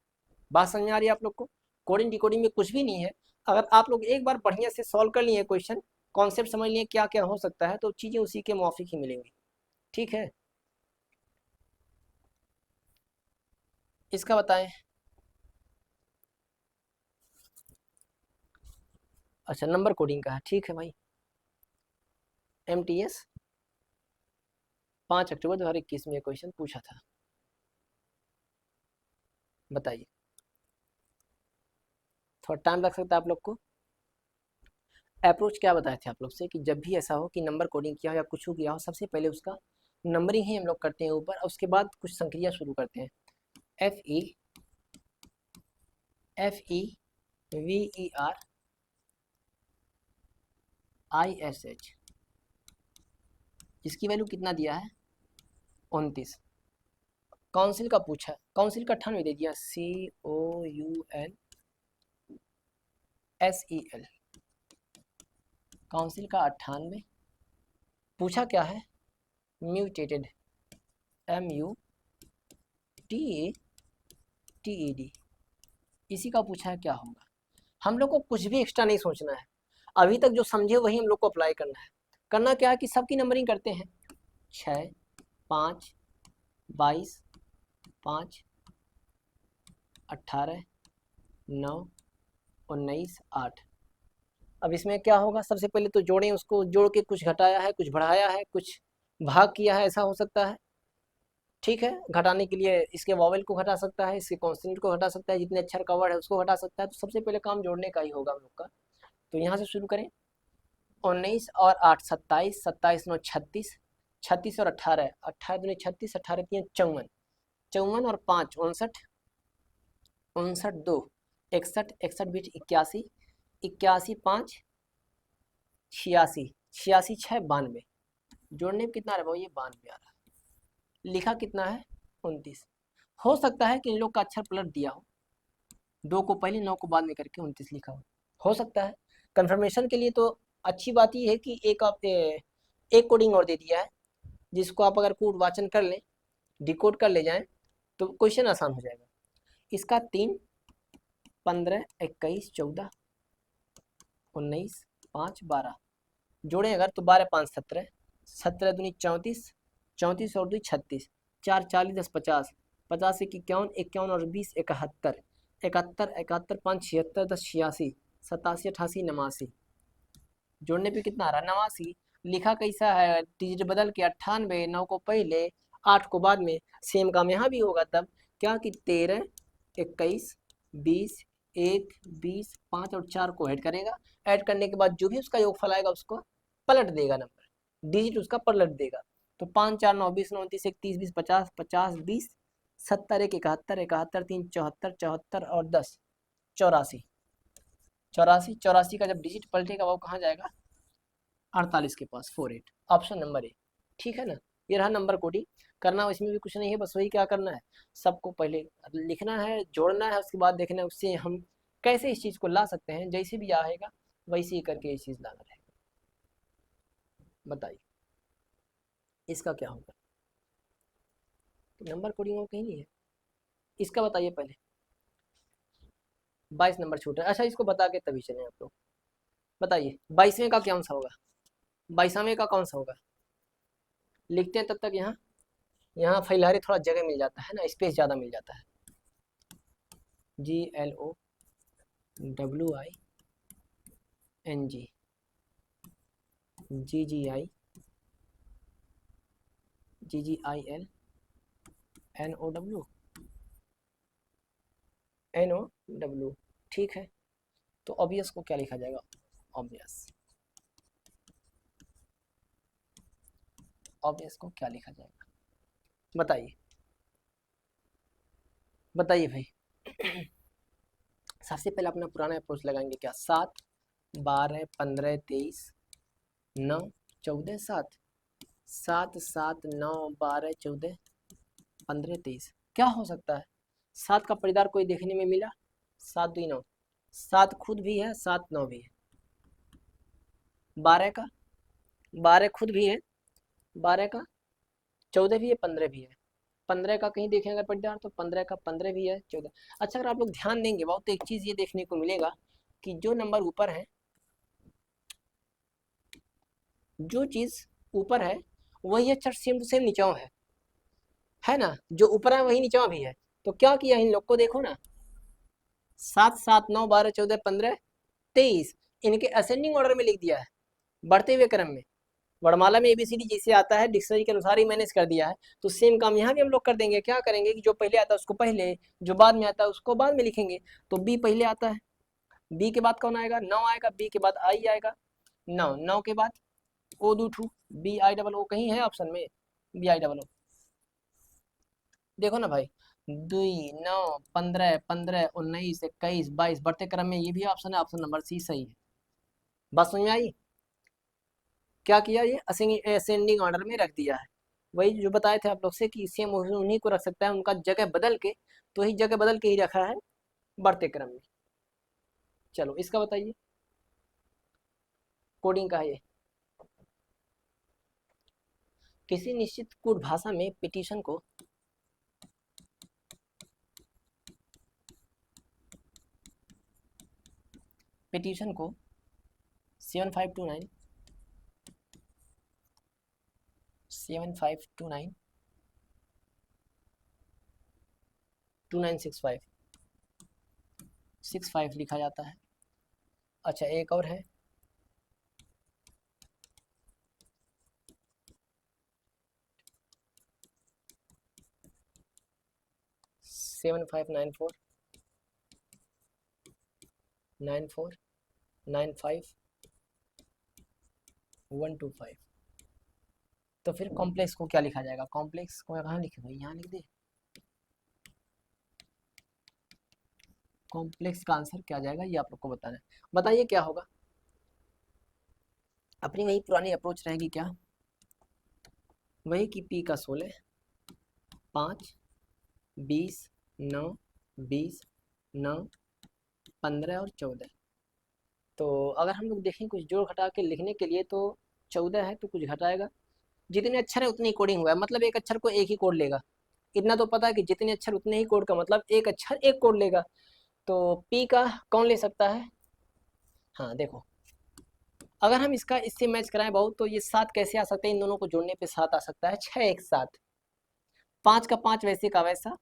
बात समझ में आ रही है आप लोग को? कोडिंग डिकोडिंग में कुछ भी नहीं है, अगर आप लोग एक बार बढ़िया से सॉल्व कर लिए क्वेश्चन, कॉन्सेप्ट समझ लिए क्या क्या हो सकता है, तो चीजें उसी के मुआफिक ही मिलेंगी। ठीक है, इसका बताएं। अच्छा नंबर कोडिंग का है, ठीक है भाई। MTS 5 अक्टूबर 2021 में क्वेश्चन पूछा था, बताइए। थोड़ा टाइम लग सकता है आप लोग को। अप्रोच क्या बताए थे आप लोग से कि जब भी ऐसा हो कि नंबर कोडिंग किया हो या कुछ किया हो, सबसे पहले उसका नंबरिंग ही हम लोग करते हैं ऊपर, और उसके बाद कुछ संक्रिया शुरू करते हैं। FEVERISH, इसकी वैल्यू कितना दिया है 29। काउंसिल का पूछा, काउंसिल का 98 दे दिया, COUNSEL, काउंसिल का 98। पूछा क्या है, म्यूटेटेड, MUTATED, इसी का पूछा है क्या होगा। हम लोग को कुछ भी एक्स्ट्रा नहीं सोचना है, अभी तक जो समझे वही हम लोग को अप्लाई करना है। करना क्या है कि सबकी नंबरिंग करते हैं, 6, 5, 22, 5, 18, 9, 19, 8। अब इसमें क्या होगा, सबसे पहले तो जोड़ें, उसको जोड़ के कुछ घटाया है, कुछ बढ़ाया है, कुछ भाग किया है, ऐसा हो सकता है। ठीक है, घटाने के लिए इसके वॉवेल को घटा सकता है, इसके कॉन्स्टेंट को घटा सकता है, जितने अक्षर का वर्ड है उसको घटा सकता है। तो सबसे पहले काम जोड़ने का ही होगा हम लोग का। तो यहाँ से शुरू करें, 19 और 8 27, 27 9 36, 36 और 18, 18 दूनी 36, 18 3 54, 54 और 5 59, 59 2 61, 61 बीच 81, 81 5 86, 86 6 92। जोड़ने में कितना आ रहा है, ये 92 आ रहा है। लिखा कितना है 29। हो सकता है कि इन लोग का अक्षर पलट दिया हो, 2 को पहले 9 को बाद में करके 29 लिखा हो सकता है। कंफर्मेशन के लिए तो अच्छी बात ये है कि एक कोडिंग और दे दिया है, जिसको आप अगर कोड वाचन कर लें, डिकोड कर ले जाएं, तो क्वेश्चन आसान हो जाएगा। इसका 3, 15, 21, 14, 19, 5, 12 जोड़ें अगर तो 12 5 17, 17 दूनी 34, 34 और 2 36, 4 40 10 50, 50 1 51, 51 और 20 71, 71 71 5 76 10 86, 87 88 89। जोड़ने पे कितना आ रहा है 89। लिखा कैसा है, डिजिट बदल के 98, 9 को पहले 8 को बाद में। सेम काम यहाँ भी होगा तब क्या कि 13 21 20 1 20 5 और 4 को ऐड करेगा। ऐड करने के बाद जो भी उसका योगफल आएगा उसको पलट देगा, नंबर डिजिट उसका पलट देगा। तो 5 4 9 20 29 1 30 20 50 50 20 70 1 71 71 3 74 74 और 10 84। 84 84 का जब डिजिट पलटेगा वो कहाँ जाएगा 48 के पास, 48, ऑप्शन नंबर ए। ठीक है ना, ये रहा नंबर कोडिंग। करना इसमें भी कुछ नहीं है, बस वही क्या करना है, सबको पहले लिखना है, जोड़ना है, उसके बाद देखना है उससे हम कैसे इस चीज़ को ला सकते हैं। जैसे भी आएगा वैसे ही करके ये चीज़ लाना रहेगा। बताइए इसका क्या होगा, नंबर कोडिंग और कहीं नहीं है। इसका बताइए पहले, 22 नंबर छूटा है। अच्छा इसको बता के तभी चलें आप लोग। बताइए 22वें का कौन सा होगा, 22वें का कौन सा होगा। लिखते हैं तब तक, यहाँ यहाँ फैलारे थोड़ा जगह मिल जाता है ना, स्पेस ज़्यादा मिल जाता है। GLOWING GGIL NOW, ठीक है। तो ऑब्वियस को क्या लिखा जाएगा, ऑब्वियस को क्या लिखा जाएगा, बताइए बताइए भाई। सबसे पहले अपना पुराना अप्रोच लगाएंगे, क्या 7 12 15 23 9 14 7, 7 7 9 12 14 15 23। क्या हो सकता है, 7 का परिवार कोई देखने में मिला, 7 2 9, 7 खुद भी है, 7 9 भी है। 12 का 12 खुद भी है, 12 का 14 भी है, 15 भी है। 15 का कहीं देखें अगर परिवार तो 15 का 15 भी है, 14। अच्छा अगर आप लोग ध्यान देंगे बहुत, तो एक चीज़ ये देखने को मिलेगा कि जो नंबर ऊपर है, जो चीज़ ऊपर है वही अक्षर सेम टू सेम नीचा है ना, जो ऊपर है वही नीचा भी है। तो क्या किया इन लोग को देखो ना, 7 7 9 12 14 15 23, इनके असेंडिंग ऑर्डर में लिख दिया है, बढ़ते हुए क्रम में। वर्णमाला में ABCD जैसे आता है डिक्शनरी के अनुसार ही मैनेज कर दिया है। तो सेम काम यहाँ भी हम लोग कर देंगे। क्या करेंगे कि जो पहले आता है उसको पहले, जो बाद में आता है उसको बाद में लिखेंगे। तो B पहले आता है, B के बाद कौन आएगा, 9 आएगा, B के बाद I आएगा, 9 9 के बाद O दू ठू, BIOO कहीं है ऑप्शन में, BIOO। देखो ना भाई, दुई, 9, 15, 15, 19, 21, 22 बढ़ते क्रम में ये भी ऑप्शन है, ऑप्शन नंबर सी सही है। बात समझ में आई? क्या किया, ये असेंडिंग ऑर्डर में रख दिया है। वही जो बताए थे आप लोग से कि सेम उन्हीं को रख सकता है, उनका जगह बदल के, तो ही जगह बदल के ही रखा है बढ़ते क्रम में। चलो इसका बताइए, कोडिंग का है ये। किसी निश्चित कोड भाषा में पिटीशन को 7529 7529 2965 65 लिखा जाता है। अच्छा एक और है, सेवन फाइव नाइन फोर 9495 125। तो फिर कॉम्प्लेक्स को क्या लिखा जाएगा, कॉम्प्लेक्स को कहाँ लिखे भाई, यहाँ लिख दे। कॉम्प्लेक्स का आंसर क्या जाएगा ये आप लोग को बताना है। बताइए क्या होगा, अपनी वही पुरानी अप्रोच रहेगी क्या, वही कि पी का 16, 5, 20, 9, 20, 9, 15 और 14। तो अगर हम लोग देखें कुछ जोड़ घटा के लिखने के लिए, तो 14 है तो कुछ घटाएगा, जितने अक्षर है उतनी कोडिंग हुआ है, मतलब एक अक्षर को एक ही कोड लेगा। इतना तो पता है कि जितने अक्षर उतने ही कोड का मतलब एक अक्षर एक कोड लेगा। तो पी का कौन ले सकता है, हाँ देखो, अगर हम इसका इससे मैच कराएं बहुत, तो ये 7 कैसे आ सकता है, इन दोनों को जोड़ने पे 7 आ सकता है, 6 एक साथ, 5 का 5 वैसे का वैसा,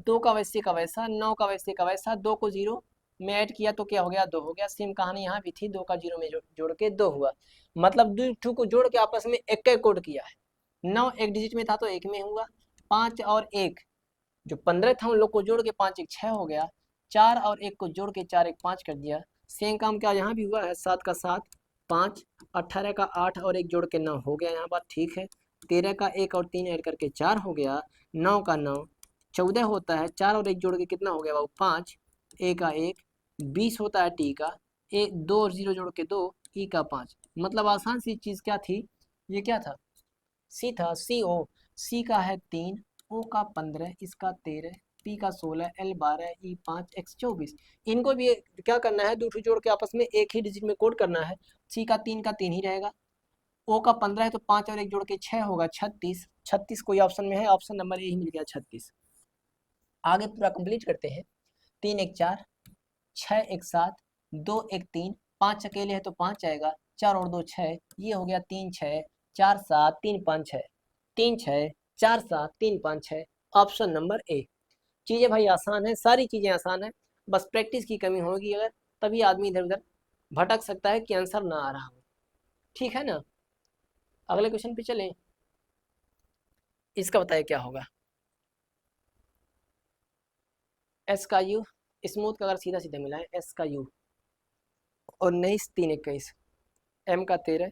2 का वैसे का वैसा, 9 का वैसे का वैसा, 2 को 0 में ऐड किया तो क्या हो गया, 2 हो गया। सेम कहानी यहाँ भी थी, 2 का 0 में जोड़ के 2 हुआ, मतलब दो टू को जोड़ के आपस में एक कोड किया है। 9 एक डिजिट में था तो एक में हुआ, 5 और 1 जो 15 था उन लोग को जोड़ के 5 एक 6 हो गया, 4 और 1 को जोड़ के 4 एक 5 कर दिया। सेम काम क्या यहाँ भी हुआ है, 7 का 7, 5, 18 का 8 और 1 जोड़ के 9 हो गया, यहाँ बात ठीक है। 13 का 1 और 3 ऐड करके 4 हो गया, 9 का 9, 14 होता है, 4 और 1 जोड़ के कितना हो गया बाबू, 5, ए का 1, 20 होता है टी का, 2 और 0 जोड़ के 2, ई का 5। मतलब आसान सी चीज़ क्या थी, ये क्या था, सी था, सी ओ, सी का है 3, ओ का 15, इसका 13, पी का 16, एल 12, ई 5, एक्स 24। इनको भी क्या करना है, दूसरी जोड़ के आपस में एक ही डिजिट में कोड करना है। सी का 3 का 3 ही रहेगा, ओ का 15 है तो 5 और 1 जोड़ के 6 होगा, 36। 36 कोई ऑप्शन में है, ऑप्शन नंबर ए ही मिल गया 36। आगे पूरा कंप्लीट करते हैं। 3 एक 4, 6 एक 7, 2 एक 3, 5 अकेले है तो 5 आएगा, 4 और 2 6, ये हो गया 3 6, 4 7, 3 5 6, 3 6, 4 7, 3 5 6, ऑप्शन नंबर ए। चीज़ें भाई आसान है, सारी चीज़ें आसान है, बस प्रैक्टिस की कमी होगी अगर, तभी आदमी इधर उधर भटक सकता है कि आंसर ना आ रहा हो। ठीक है ना, अगले क्वेश्चन पे चलें। इसका बताइए क्या होगा, एस का यू, स्मूथ का अगर सीधा सीधा मिला है, एस का यू, 19 3 21, एम का 13,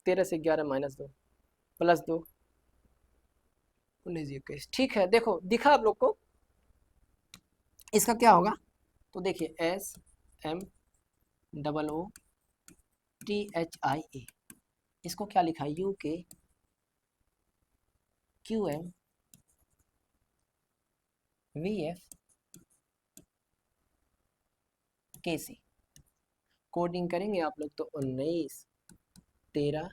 13 से 11 -2 +2 19 21। ठीक है, देखो दिखा आप लोग को, इसका क्या होगा, तो देखिए S M double O T H I A, इसको क्या लिखा है, यू के क्यू एम वी एफ के सी। कोडिंग करेंगे आप लोग तो 19 13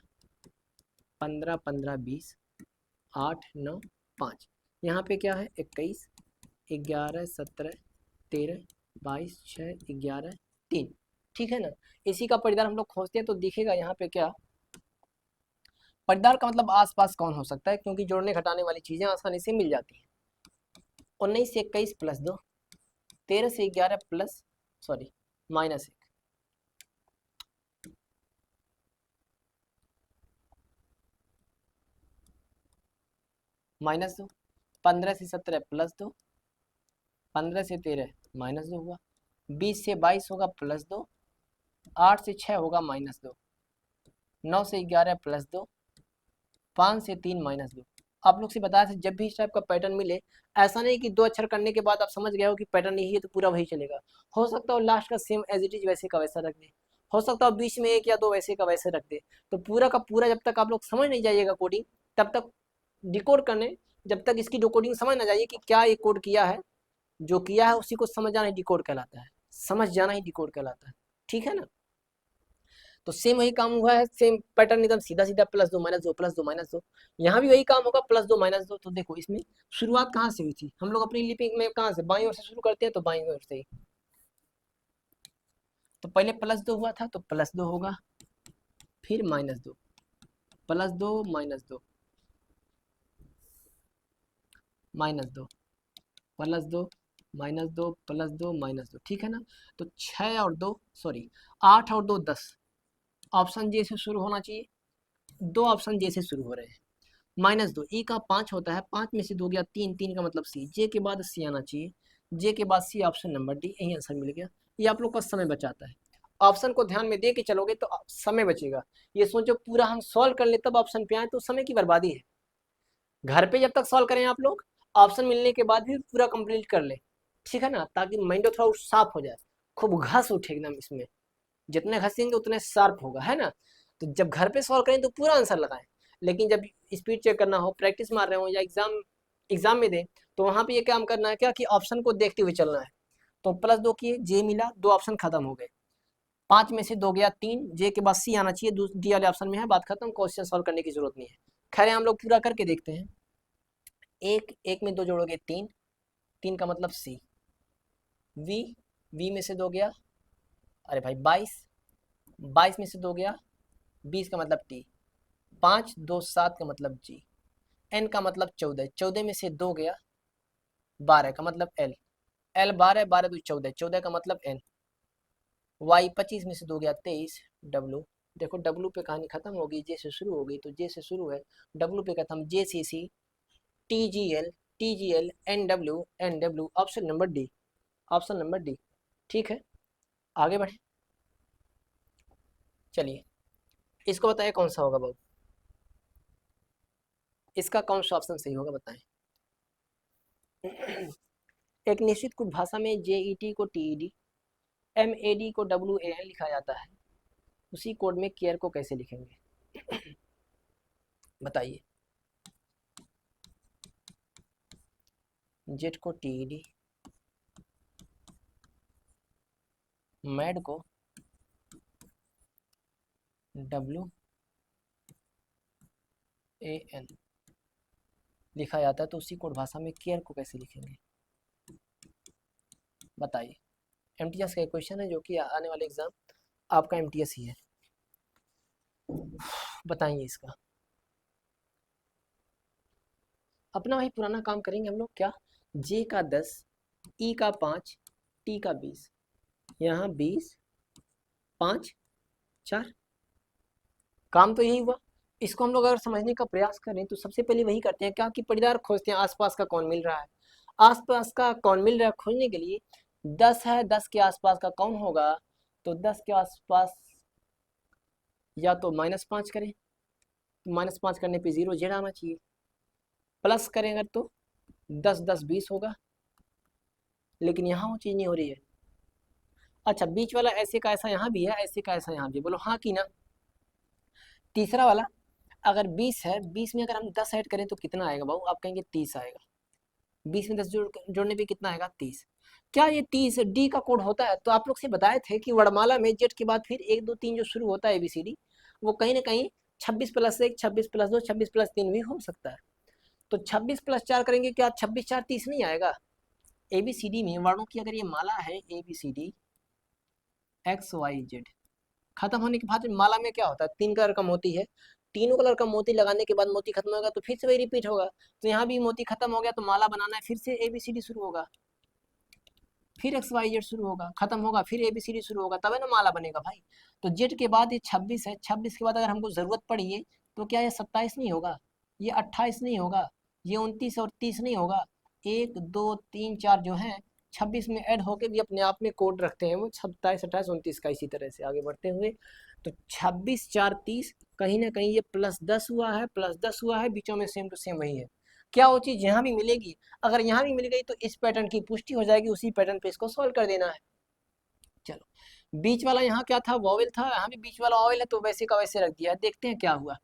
15 15 20 8 9 5, यहाँ पे क्या है 21 11 17 13 22 6 11 3। ठीक है ना, इसी का परिदार हम लोग खोजते हैं तो दिखेगा यहाँ पे क्या, परिदार का मतलब आसपास कौन हो सकता है, क्योंकि जोड़ने घटाने वाली चीजें आसानी से मिल जाती हैं। 19 से 21 +2, 13 से 11 प्लस सॉरी -1, -2, 15 से 17 +2, 15 से 13 -2 हुआ, 20 से 22 होगा +2, 8 से 6 होगा -2, 9 से 11 +2, 5 से 3 -2, आप लोग से बताया था जब भी इस टाइप का पैटर्न मिले, ऐसा नहीं कि 2 अक्षर करने के बाद आप समझ गए हो कि पैटर्न यही है तो पूरा वही चलेगा। हो सकता है लास्ट का सेम एज इट इज वैसे का वैसा रख दे, हो सकता है बीच में 1 या 2 वैसे का वैसे रख दे। तो पूरा का पूरा जब तक आप लोग समझ नहीं जाइएगा कोडिंग, तब तक डिकोड करने, जब तक इसकी डिकोडिंग समझ ना जाइए कि क्या ये कोड किया है, जो किया है उसी को समझ जाना ही डिकोड कहलाता है, समझ जाना ही डिकोड कहलाता है। ठीक है ना? तो सेम वही काम हुआ है, सेम पैटर्न एकदम सीधा सीधा, प्लस दो माइनस दो प्लस दो माइनस दो। यहाँ भी वही काम होगा, प्लस दो माइनस दो। तो देखो इसमें शुरुआत कहाँ से हुई थी, हम लोग अपनी लिपिंग में कहाँ से, बाईं ओर से शुरू करते हैं, तो बाईं ओर से ही। तो पहले प्लस दो हुआ था तो प्लस दो होगा, फिर माइनस दो, प्लस दो माइनस दो, माइनस दो, प्लस दो माइनस दो, प्लस दो माइनस दो। ठीक है ना? तो 6 और 2 सॉरी 8 और 2 10, ऑप्शन जे से शुरू होना चाहिए, 2 ऑप्शन जे से शुरू हो रहे हैं। माइनस दो, ई का 5 होता है, 5 में से 2 गया 3, 3 का मतलब सी, जे के बाद सी आना चाहिए, जे के बाद सी, ऑप्शन नंबर डी, यही आंसर मिल गया। ये आप लोग का समय बचाता है, ऑप्शन को ध्यान में दे के चलोगे तो समय बचेगा। ये सोचो पूरा हम सॉल्व कर ले तब ऑप्शन पे आए तो समय की बर्बादी है। घर पे जब तक सॉल्व करें आप लोग, ऑप्शन मिलने के बाद भी पूरा कंप्लीट कर ले, ठीक है ना, ताकि माइंड थोड़ा साफ हो जाए, खूब घस उठे एकदम इसमें, जितने घसेंगे उतने शार्प होगा, है ना? तो जब घर पे सॉल्व करें तो पूरा आंसर लगाएं, लेकिन जब स्पीड चेक करना हो, प्रैक्टिस मार रहे हो या एग्जाम में दें, तो वहां पे ये काम करना है क्या कि ऑप्शन को देखते हुए चलना है। तो प्लस दो किए, जे मिला, 2 ऑप्शन खत्म हो गए, 5 में से 2 गया 3, जे के बाद सी आना चाहिए, डी वाले ऑप्शन में है, बात खत्म, क्वेश्चन सॉल्व करने की जरूरत नहीं है। खैर हम लोग पूरा करके देखते हैं। एक एक में 2 जोड़ोगे 3, 3 का मतलब सी, वी, वी में से 2 गया, अरे भाई 22, 22 में से 2 गया 20 का मतलब टी, 5 2 7 का मतलब जी, एन का मतलब 14, 14 में से 2 गया 12 का मतलब एल, एल 12, 12 2 14, 14 का मतलब एन, वाई 25 में से 2 गया 23, डब्लू, देखो डब्लू पे कहानी खत्म होगी, जे से शुरू होगी तो जे से शुरू है, डब्लू पे खत्म, J C C, T G L, N W, option number D, option number D. ठीक है, आगे बढ़े, चलिए इसको बताइए कौन सा होगा बाबू, इसका कौन सा ऑप्शन सही होगा बताएं। एक निश्चित कुछ भाषा में जेईटी को टीईडी, एमएडी को डब्ल्यूएएन लिखा जाता है, उसी कोड में केयर को कैसे लिखेंगे? बताइए। जेट को टीईडी, मैड को डब्ल्यू ए एन लिखा जाता है, तो उसी कोड भाषा में केयर को कैसे लिखेंगे? बताइए। एमटीएस का एक क्वेश्चन है जो कि आने वाले एग्जाम आपका एमटीएस ही है, बताइए इसका। अपना वही पुराना काम करेंगे हम लोग, क्या, जे का 10, ई का 5, टी का 20, यहाँ 20 5 4, काम तो यही हुआ। इसको हम लोग अगर समझने का प्रयास करें तो सबसे पहले वही करते हैं क्या कि पटीदार खोजते हैं, आसपास का कौन मिल रहा है, आसपास का कौन मिल रहा है खोजने के लिए 10 है, 10 के आसपास का कौन होगा, तो 10 के आसपास या तो -5 करें, तो -5 करने पे 0 जेड आना चाहिए, प्लस करें अगर तो 10 10 20 होगा, लेकिन यहाँ वो चीज़ नहीं हो रही है। अच्छा बीच वाला ऐसे का ऐसा यहाँ भी है, ऐसे का ऐसा यहाँ भी, बोलो हाँ कि ना। तीसरा वाला अगर 20 है, 20 में अगर हम 10 ऐड करें तो कितना आएगा बाबू, आप कहेंगे 30 आएगा, 20 में 10 जोड़ने पे कितना आएगा 30। क्या ये 30 डी का कोड होता है? तो आप लोग से बताए थे कि वर्णमाला में जेड के बाद फिर 1 2 3 जो शुरू होता है एबीसीडी, वो कहीं ना कहीं 26+1 26+2 26+3 भी हो सकता है। तो 26+4 करेंगे, क्या 26 4 30 नहीं आएगा? एबीसीडी में वर्णों की अगर ये माला है एबीसीडी एक्स वाई जेड, खत्म होने के बाद माला में क्या होता है, 3 कलर का मोती है, तीनों कलर का मोती लगाने के बाद मोती खत्म होगा तो फिर से वही रिपीट होगा, तो यहाँ भी मोती खत्म हो गया तो माला बनाना है, फिर से एबीसीडी शुरू होगा, फिर एक्स वाई जेड शुरू होगा, खत्म होगा, फिर एबीसीडी शुरू होगा, तब है ना माला बनेगा भाई। तो जेड के बाद ये 26 है, 26 के बाद अगर हमको जरूरत पड़ी है तो क्या ये 27 नहीं होगा, ये 28 नहीं होगा, ये 29 और 30 नहीं होगा, 1 2 3 4 जो है 26 में ऐड होके भी अपने आप में कोड रखते हैं वो 27 28 29 का। इसी तरह से आगे बढ़ते हुए तो 26 4 30, कहीं ना कहीं ये +10 हुआ है, +10 हुआ है, बीचों में सेम टू सेम वही है। क्या वो चीज़ यहाँ भी मिलेगी? अगर यहाँ भी मिल गई तो इस पैटर्न की पुष्टि हो जाएगी, उसी पैटर्न पे इसको सॉल्व कर देना है। चलो, बीच वाला यहाँ क्या था? वॉवेल था, यहाँ भी बीच वाला वॉवेल है, तो वैसे का वैसे रख दिया। देखते हैं क्या हुआ।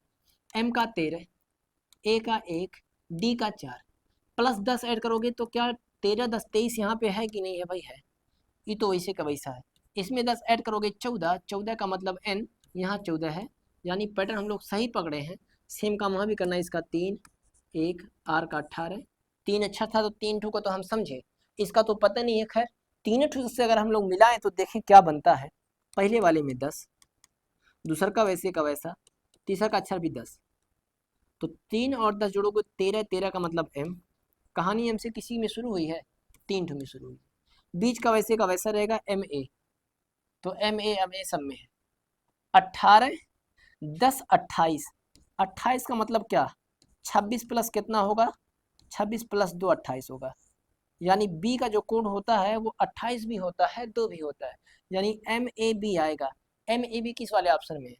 m का 13, a का 1, d का 4, +10 ऐड करोगे तो क्या 13 10 23 यहाँ पे है कि नहीं है? भाई है, ये तो वैसे का वैसा है। इसमें 10 ऐड करोगे 14, 14 का मतलब n, यहाँ 14 है, यानी पैटर्न हम लोग सही पकड़े हैं। सेम काम वहाँ भी करना है। इसका 3, 1, r का 18, 3 अच्छा था तो 3 ठू को तो हम समझे, इसका तो पता नहीं है। खैर, तीनों ठू से अगर हम लोग मिलाएं तो देखें क्या बनता है। पहले वाले में 10, दूसरा का वैसे का वैसा, तीसरा का अक्षर भी 10, तो 3 और 10 जोड़ोगे 13, 13 का मतलब m। कहानी m से किसी में शुरू हुई है? 3 ठू में शुरू हुई। बीच का वैसा रहेगा ma, तो ma अब ये सब में है। 18 10 28, 28 का मतलब क्या? 26 प्लस कितना होगा? 26 + 2 28 होगा। यानी बी का जो कोड होता है वो 28 भी होता है, 2 भी होता है, यानी MAB आएगा। MAB किस वाले ऑप्शन में है?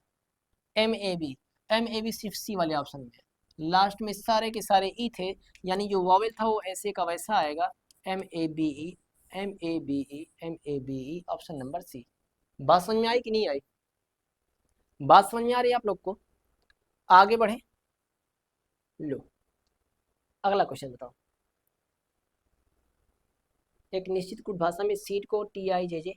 MAB सिर्फ सी वाले ऑप्शन में है। लास्ट में सारे के सारे ई थे, यानी जो वॉवेल था वो ऐसे का वैसा आएगा। MABE MABE MABE, option number C. बात समझ में आई कि नहीं आई? बात समझ में आ रही है आप लोग को? आगे बढ़े। लो, अगला क्वेश्चन बताओ। एक निश्चित कुछ भाषा में सीट को TIJJ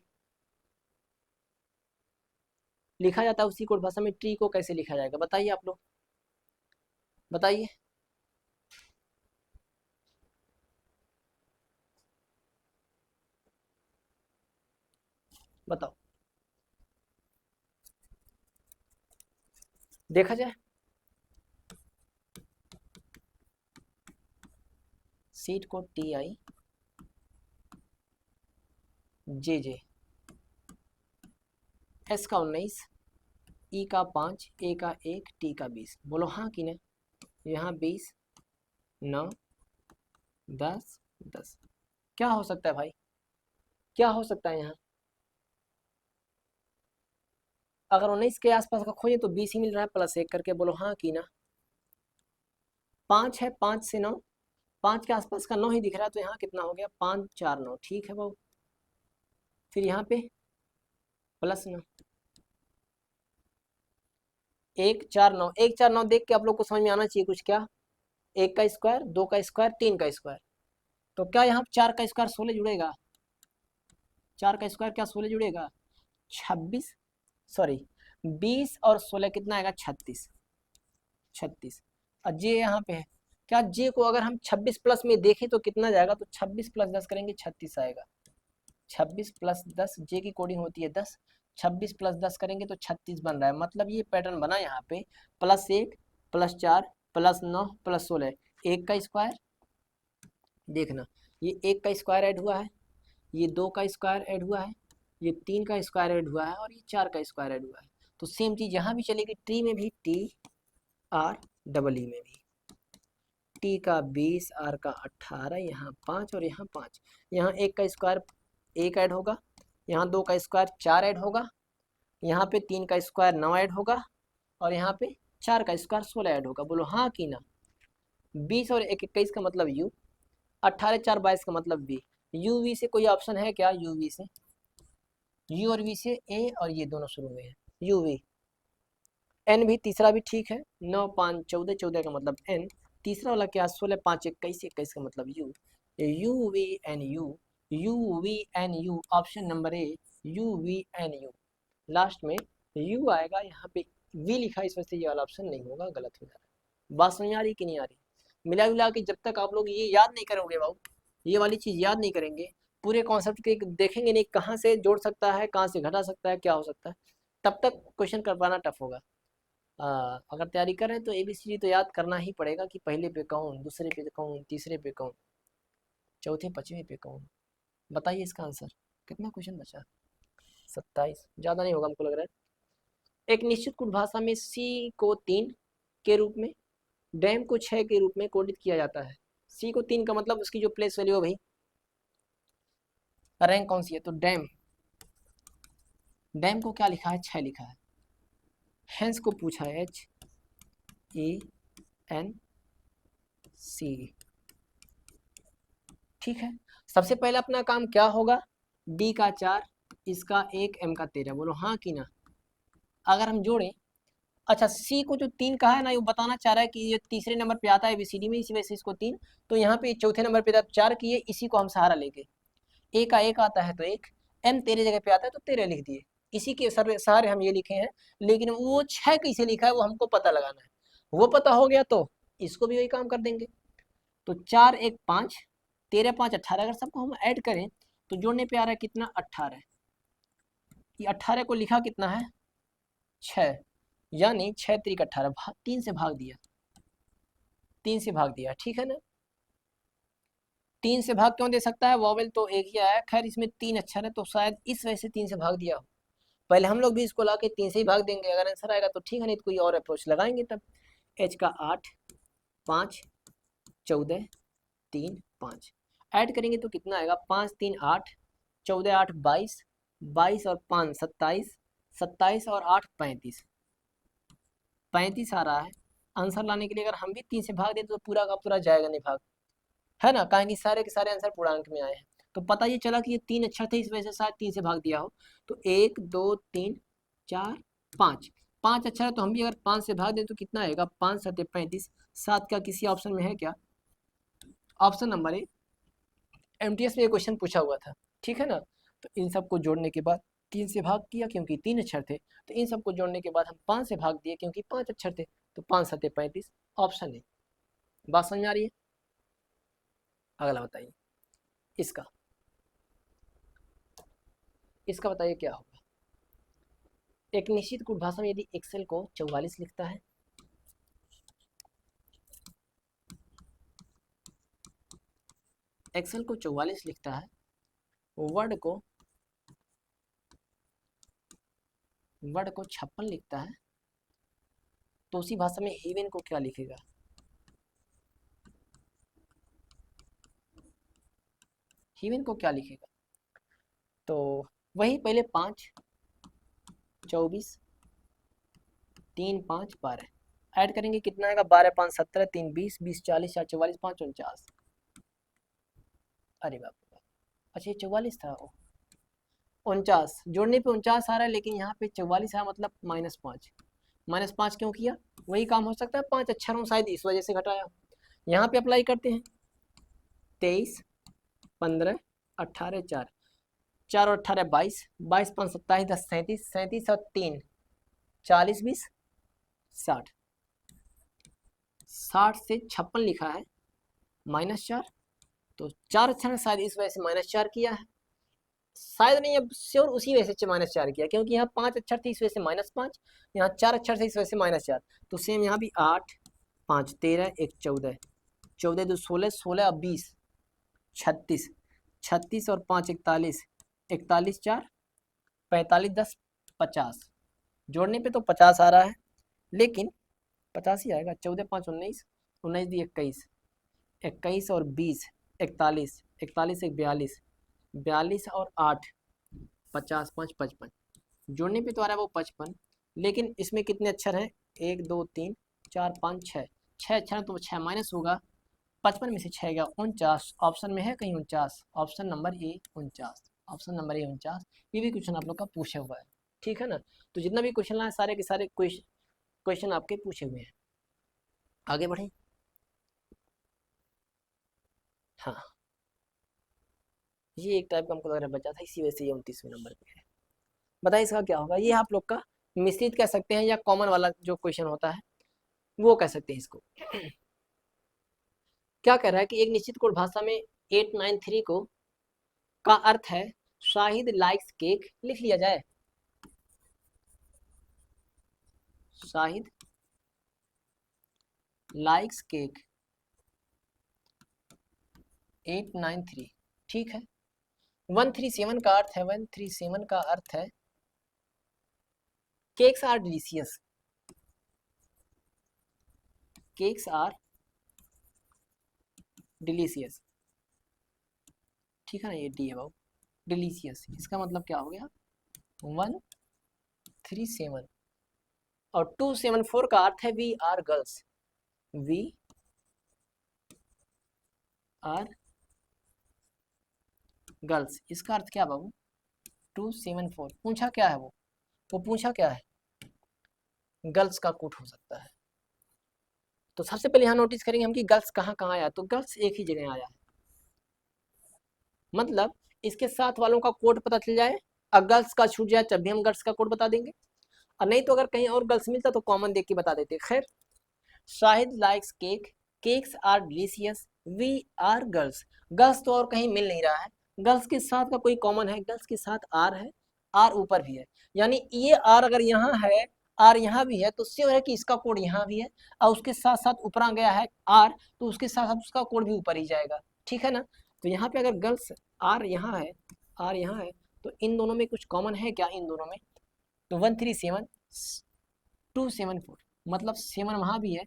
लिखा जाता है, उसी कोड भाषा में ट्री को कैसे लिखा जाएगा? बताइए आप लोग, बताइए। बताओ, देखा जाए। सीट को TIJJ, S का 19, E का 5, A का 1, T का 20। बोलो हाँ कि नहीं? यहाँ 20, 9, 10, 10, क्या हो सकता है भाई? क्या हो सकता है यहाँ? अगर 19 के आसपास का खोजे तो 20 ही मिल रहा है, +1 करके। बोलो हाँ कि ना? 5 है, 5 से 9, 5 के आसपास का 9 ही दिख रहा है, तो यहाँ कितना हो गया? 5 4 9, ठीक है बाबू। फिर यहाँ पे +9, 1 4 9, 1 4 9 देख के आप लोग को समझ में आना चाहिए कुछ। क्या? 1 का स्क्वायर, 2 का स्क्वायर, 3 का स्क्वायर, तो क्या यहाँ 4 का स्क्वायर 16 जुड़ेगा? 4 का स्क्वायर क्या 16 जुड़ेगा? 26, सॉरी 20 और 16 कितना आएगा? 36, 36। और जे यहाँ पे है, क्या जे को अगर हम 26 प्लस में देखें तो कितना जाएगा? तो 26 + 10 करेंगे, 36 आएगा। 26 + 10, जे की कोडिंग होती है 10, 26 + 10 करेंगे तो 36 बन रहा है। मतलब ये पैटर्न बना यहाँ पे, +1 +4 +9 +16, 1 का स्क्वायर, देखना ये 1 का स्क्वायर ऐड हुआ है, ये 2 का स्क्वायर ऐड हुआ है, ये 3 का स्क्वायर ऐड हुआ है, और ये 4 का स्क्वायर ऐड हुआ है। तो सेम चीज़ यहाँ भी चलेगी, ट्री में भी TREE में भी। टी का 20, आर का 18, यहाँ 5 और यहाँ 5, यहाँ 1 का स्क्वायर 1 ऐड होगा, यहाँ 2 का स्क्वायर 4 ऐड होगा, यहाँ पे 3 का स्क्वायर 9 ऐड होगा, और यहाँ पे 4 का स्क्वायर 16 ऐड होगा। बोलो हाँ कि ना? 20 और 1 21 का मतलब U, 18 4 22 का मतलब V। UV से कोई ऑप्शन है क्या? UV से, U और V से A, और ये दोनों शुरू हुए हैं UV। N भी तीसरा भी ठीक है, 9 5 14, 14 का मतलब N। तीसरा वाला क्या? 16 5 21, 21 का मतलब U। UVNU, UVNU, option number A, UVNU। Last में U आएगा, यहाँ पे V लिखा है, इस वजह से ये वाला ऑप्शन नहीं होगा, गलत हो जा रहा है। बात समझ आ रही कि नहीं आ रही? मिला मिला के जब तक आप लोग ये याद नहीं करोगे बाबू, ये वाली चीज़ याद नहीं करेंगे, पूरे कॉन्सेप्ट के देखेंगे नहीं, कहाँ से जोड़ सकता है, कहाँ से घटा सकता है, क्या हो सकता है, तब तक क्वेश्चन कर पाना टफ होगा। अगर तैयारी कर रहे हैं तो ABCD तो याद करना ही पड़ेगा, कि पहले पे कौन, दूसरे पे कौन, तीसरे पे कौन, चौथे पांचवें पे कौन। बताइए इसका आंसर। कितना क्वेश्चन बचा? 27, ज़्यादा नहीं होगा हमको लग रहा है। एक निश्चित कुछ भाषा में C को 3 के रूप में, डैम को 6 के रूप में कोडित किया जाता है। C को 3 का मतलब उसकी जो प्लेस वैल्यू है भाई, रैंक कौन सी है? तो डैम, डैम को क्या लिखा है? 6 लिखा है। हेंस को पूछा है HENC, ठीक है। सबसे पहले अपना काम क्या होगा, D का 4, इसका 1, M का 13, बोलो हाँ कि ना। अगर हम जोड़ें, अच्छा C को जो 3 कहा है ना, ये बताना चाह रहा है कि ये तीसरे नंबर पे आता है ABCD में, इसी वजह से इसको 3, तो यहाँ पे चौथे नंबर पे 4 किए, इसी को हम सहारा लेंगे। A का 1 आता है तो 1, M 13 जगह पे आता है तो 13 लिख दिए, इसी के सहारे हम ये लिखे हैं। लेकिन वो 6 कैसे लिखा है वो हमको पता लगाना है, वो पता हो गया तो इसको भी वही काम कर देंगे। तो 4 1 5, 13 5 18, अगर सबको हम ऐड करें तो जोड़ने पे आ रहा है कितना, 18। ये 18 को लिखा कितना है, 6, यानी 6 3 18, 3 से भाग दिया, 3 से भाग दिया, ठीक है ना। 3 से भाग क्यों दे सकता है, वॉवेल तो एक ही आया, खैर इसमें 3 अक्षर है तो शायद इस वजह से 3 से भाग दिया हो। पहले हम लोग भी इसको ला के 3 से ही भाग देंगे, अगर आंसर आएगा तो ठीक है, नहीं तो कोई और अप्रोच लगाएंगे तब। H का 8 5 14 3 5, ऐड करेंगे तो कितना आएगा, 5 3 8, 14 8 22, 22 और 5 27, 27 और 8 35, 35 आ रहा है। आंसर लाने के लिए अगर हम भी 3 से भाग दें तो पूरा का पूरा जाएगा नहीं भाग, है ना, कहेंगे सारे के सारे आंसर पूर्णांक में आए हैं। तो पता ये चला कि ये 3 अक्षर थे, इस वजह से शायद 3 से भाग दिया हो। तो 1 2 3 4 5, 5 अक्षर है तो हम भी अगर 5 से भाग दें तो कितना आएगा, 5 7 35, 7 का किसी ऑप्शन में है क्या, ऑप्शन नंबर ए। MTS में ये क्वेश्चन पूछा हुआ था, ठीक है ना। तो इन सबको जोड़ने के बाद 3 से भाग किया क्योंकि 3 अक्षर थे, तो इन सबको जोड़ने के बाद हम 5 से भाग दिए क्योंकि 5 अक्षर थे, तो 5 7 35, ऑप्शन ए। बात समझ में आ रही है। अगला बताइए, इसका इसका बताइए क्या होगा। एक निश्चित गुण भाषा में यदि एक्सेल को 44 लिखता है, एक्सेल को 44 लिखता है, वर्ड को 56 लिखता है, तो उसी भाषा में हेवन को क्या लिखेगा, हेवन को क्या लिखेगा। तो वही पहले 5 24 3 5 12 ऐड करेंगे, कितना आएगा, 12 5 17, 3 20, 20 40, 4 44, 5 49, अरे बाप रे बाप, अच्छा ये 44 था, 49 जोड़ने पे 49 आ रहा है, लेकिन यहाँ पे 44 आया, मतलब -5, -5 क्यों किया, वही काम हो सकता है 5 अक्षरों शायद इस वजह से घटाया। यहाँ पे अप्लाई करते हैं, 23 15 18 4, 4 और 18 22, 22 5 27 10 37, 37 और 3 40 20 60, 60 से 56 लिखा है, -4, तो 4 अक्षर है शायद इस वजह से -4 किया है, शायद नहीं, अब श्योर उसी वजह से -4 किया, क्योंकि यहाँ 5 अक्षर थे इस वजह से -5, यहाँ 4 अक्षर थे इस वजह से -4, तो सेम यहाँ भी 8 5 13 1 14, 14 2 16, 16 20 36, 36 और 5 41, 41 4 45 10 50, जोड़ने पे तो 50 आ रहा है, लेकिन 50 ही आएगा, 14 5 19, 19 दी 21, 21 और 20 41, 41 1 42, 42 और 8 50 5 55, जोड़ने पे तो आ रहा है वो 55, लेकिन इसमें कितने अक्षर हैं, 1 2 3 4 5 6, 6 अक्षर तो 6 माइनस होगा, 55 में से 6 गया 49, ऑप्शन में है कहीं 49, option number A 49, option number A 49। ये भी क्वेश्चन आप लोग का पूछा हुआ है, ठीक है ना। तो जितना भी क्वेश्चन आए सारे के सारे क्वेश्चन आपके पूछे हुए हैं। आगे बढ़े, हाँ ये एक टाइप का हमको लग रहा है बचा था, इसी वजह से ये 29वें नंबर पे है। बताइए इसका क्या होगा, ये आप लोग का मिश्रित कह सकते हैं या कॉमन वाला जो क्वेश्चन होता है वो कह सकते हैं इसको। क्या कह रहा है कि एक निश्चित कोड भाषा में 893 को का अर्थ है शाहिद लाइक्स केक, लिख लिया जाए, शाहिद लाइक्स केक 893, ठीक है। 137 का अर्थ है, 137 का अर्थ है cakes are delicious, cakes are delicious, ठीक है ना, ये डी अबाउट डिलीशियस, इसका मतलब क्या हो गया 137, और 274 का अर्थ है we are girls, we are girls. इसका अर्थ क्या बाबू? 274 पूछा क्या है वो पूछा क्या है? गर्ल्स का कोड हो सकता है। तो सबसे पहले यहाँ नोटिस करेंगे हम कि गर्ल्स कहाँ कहाँ आया, तो गर्ल्स एक ही जगह आया है। मतलब इसके साथ वालों का कोड पता चल जाए, अगर गर्ल्स का छूट जाए तब भी हम गर्ल्स का कोड बता देंगे, और नहीं तो अगर कहीं और गर्ल्स मिलता तो कॉमन देख के बता देते। खैर, Shahid likes cake, cakes are delicious, we are girls. Girls तो और कहीं मिल नहीं रहा है, गर्ल्स के साथ का कोई कॉमन है, गर्ल्स के साथ आर है, आर ऊपर भी है, यानी ये आर अगर यहाँ है, आर यहाँ भी है, तो श्योर है कि इसका कोड यहाँ भी है, और उसके साथ साथ ऊपर आ गया है आर, तो उसके साथ साथ उसका कोड भी ऊपर ही जाएगा। ठीक है ना? तो यहाँ पे अगर गर्ल्स आर यहाँ है, आर यहाँ है, तो इन दोनों में कुछ कॉमन है क्या? इन दोनों में तो 137 274, मतलब 7 वहाँ भी है,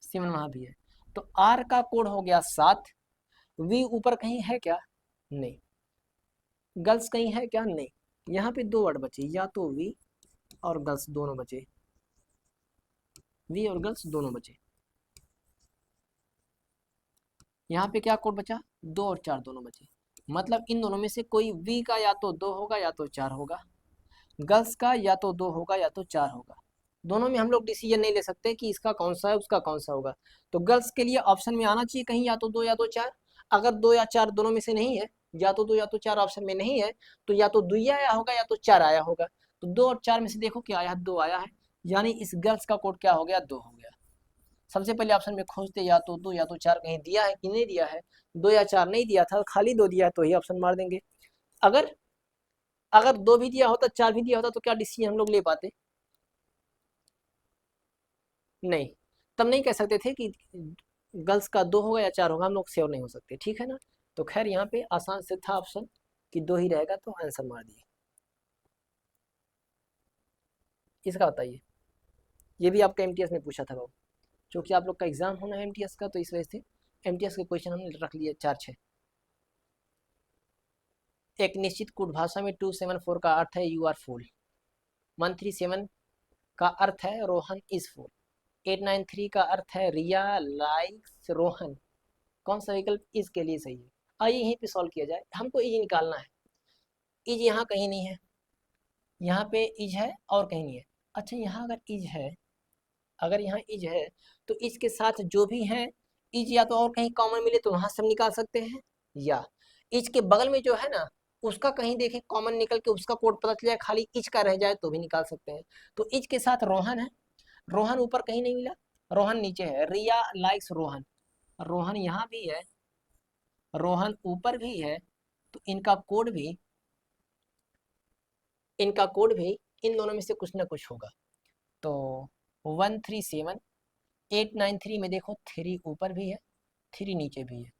7 वहाँ भी है, तो आर का कोड हो गया 7। वी ऊपर कहीं है क्या? नहीं। गर्ल्स कहीं है क्या? नहीं। यहाँ पे दो वर्ड बचे, या तो वी और गर्ल्स दोनों बचे, वी और गर्ल्स दोनों बचे। यहाँ पे क्या कोड बचा? 2 और 4 दोनों बचे, मतलब इन दोनों में से कोई वी का या तो 2 होगा या तो 4 होगा, गर्ल्स का या तो 2 होगा या तो 4 होगा। दोनों में हम लोग डिसीजन नहीं ले सकते कि इसका कौन सा है उसका कौन सा होगा। तो गर्ल्स के लिए ऑप्शन में आना चाहिए कहीं या तो 2 या तो 4। अगर 2 या 4 दोनों में से नहीं है, या तो 2 या तो 4 ऑप्शन में नहीं है, तो या तो 2 आया होगा या तो 4 आया होगा। तो 2 और 4 में से देखो क्या आया है? 2 आया है, यानी इस गर्ल्स का कोड क्या हो गया? 2 हो गया। सबसे पहले ऑप्शन में खोजते या तो 2 या तो 4 कहीं दिया है कि नहीं दिया है। 2 या 4 नहीं दिया था, खाली 2 दिया है, तो ही ऑप्शन मार देंगे। अगर अगर 2 भी दिया होता, 4 भी दिया होता, तो क्या डिसीजन हम लोग ले पाते? नहीं, तब नहीं कह सकते थे कि गर्ल्स का 2 होगा या 4 होगा, हम लोग श्योर नहीं हो सकते। ठीक है ना? तो खैर यहाँ पे आसान से था ऑप्शन कि 2 ही रहेगा, तो आंसर मार दिए। इसका बताइए, ये भी आपका एमटीएस में पूछा था बाबू, क्योंकि आप लोग का एग्जाम होना है एमटीएस का, तो इस वजह से एमटीएस के क्वेश्चन हमने रख लिए 4-6। एक निश्चित कूट भाषा में 274 का अर्थ है यू आर फूल, 137 का अर्थ है रोहन इज फूल, 893 का अर्थ है रिया लाइक्स रोहन। कौन सा विकल्प इसके लिए सही है? आइए यहीं पे सॉल्व किया जाए। हमको इज निकालना है। इज यहाँ कहीं नहीं है, यहाँ पे इज है और कहीं नहीं है। अच्छा, यहाँ अगर इज है, अगर यहाँ इज है, तो इसके साथ जो भी है इज या तो और कहीं कॉमन मिले तो वहां से हम निकाल सकते हैं, या इज के बगल में जो है ना उसका कहीं देखें कॉमन निकल के उसका कोड पता चल जाए, खाली इज का रह जाए तो भी निकाल सकते हैं। तो इज के साथ रोहन है, रोहन ऊपर कहीं नहीं मिला, रोहन नीचे है, रिया लाइक्स रोहन, रोहन यहाँ भी है, रोहन ऊपर भी है, तो इनका कोड भी इन दोनों में से कुछ ना कुछ होगा। तो 137 893 में देखो 3 ऊपर भी है, 3 नीचे भी है।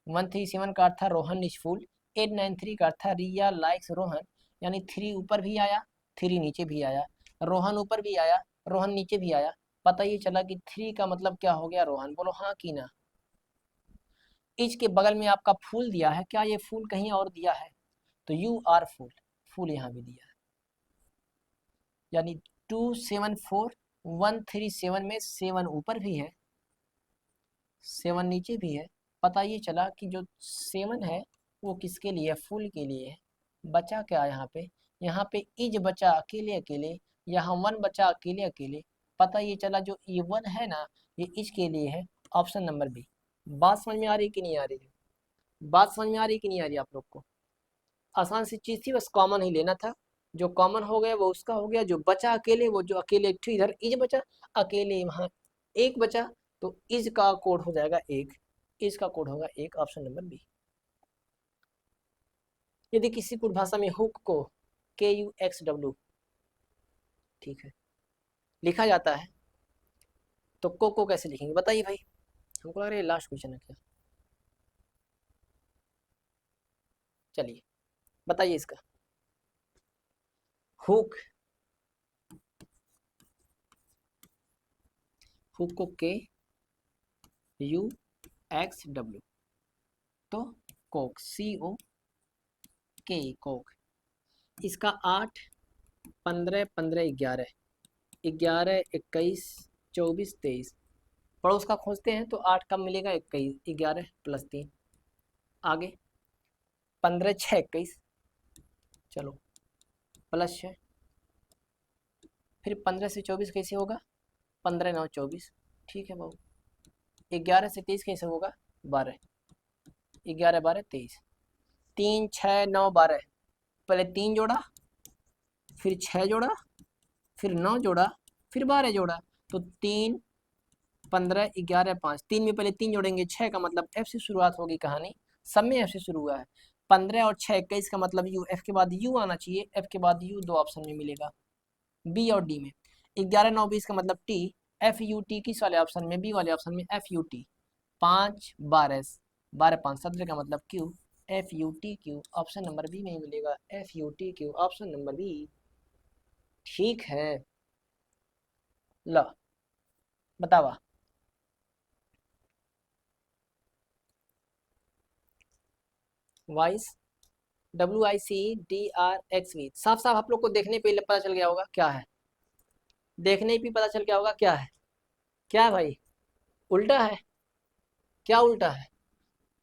137 का अर्थ था रोहन निशफुल, 893 का अर्थ था रिया लाइक्स रोहन, यानी 3 ऊपर भी आया, 3 नीचे भी आया, रोहन ऊपर भी आया, रोहन नीचे भी आया। पता ये चला कि 3 का मतलब क्या हो गया? रोहन। बोलो हाँ कि ना? इज के बगल में आपका फूल दिया है, क्या ये फूल कहीं और दिया है? तो यू आर फूल, फूल यहाँ भी दिया है, यानी 274 137 में 7 ऊपर भी है, 7 नीचे भी है। पता ये चला कि जो 7 है वो किसके लिए? फुल के लिए है। बचा क्या यहाँ पे? यहाँ पे इज बचा अकेले अकेले, यहाँ 1 बचा अकेले अकेले। पता ये चला जो ये 1 है ना, ये इज के लिए है, ऑप्शन नंबर बी। बात समझ में आ रही कि नहीं आ रही है? बात समझ में आ रही कि नहीं आ रही आप लोग को? आसान सी चीज थी, बस कॉमन ही लेना था। जो कॉमन हो गया वो उसका हो गया, जो बचा अकेले वो जो अकेले इधर इज बचा, अकेले वहां एक बचा, तो इज का कोड हो जाएगा एक, इज का कोड होगा एक, ऑप्शन नंबर बी। यदि किसी कुछ भाषा में हुक को KUXW, ठीक है, लिखा जाता है, तो को कैसे लिखेंगे बताइए भाई? हमको लग रहा है लास्ट क्वेश्चन है क्या? चलिए बताइए इसका। हुक, हुक को KUXW, तो कोक COK, कोक। इसका 8 15 15 11 11, 21, 24, 23। पड़ोस का खोजते हैं तो 8 कब मिलेगा? 21, 11 प्लस 3। आगे 15, 6, 21, चलो प्लस 6। फिर 15 से 24 कैसे होगा? 15, 9, 24, ठीक है बाबू। 11 से 23 कैसे होगा? 12, 11, 12, 23। 3, 6, 9, 12, पहले 3 जोड़ा, फिर 6 जोड़ा, फिर 9 जोड़ा, फिर 12 जोड़ा। तो 3, 15, 11, 5। 3 में पहले 3 जोड़ेंगे 6 का मतलब एफ से शुरुआत होगी कहानी, सब में एफ से शुरू हुआ है। 15 और 6, 21 का मतलब यू, एफ के बाद यू आना चाहिए, एफ के बाद यू दो ऑप्शन में मिलेगा, बी और डी में। 11, 9, 20 का मतलब टी, एफ यू टी किस वाले ऑप्शन में? बी वाले ऑप्शन में, एफ यू टी। 5, 12, 12, 5, 17 का मतलब Q, F U T Q, option number B में ही मिलेगा, F U T Q, option number B. ठीक है, लो बतावा। वाइस, WICDRXV, साफ साफ आप लोग को देखने पे पता चल गया होगा क्या है, देखने पे पता चल गया होगा क्या है। क्या है भाई? उल्टा है। क्या उल्टा है?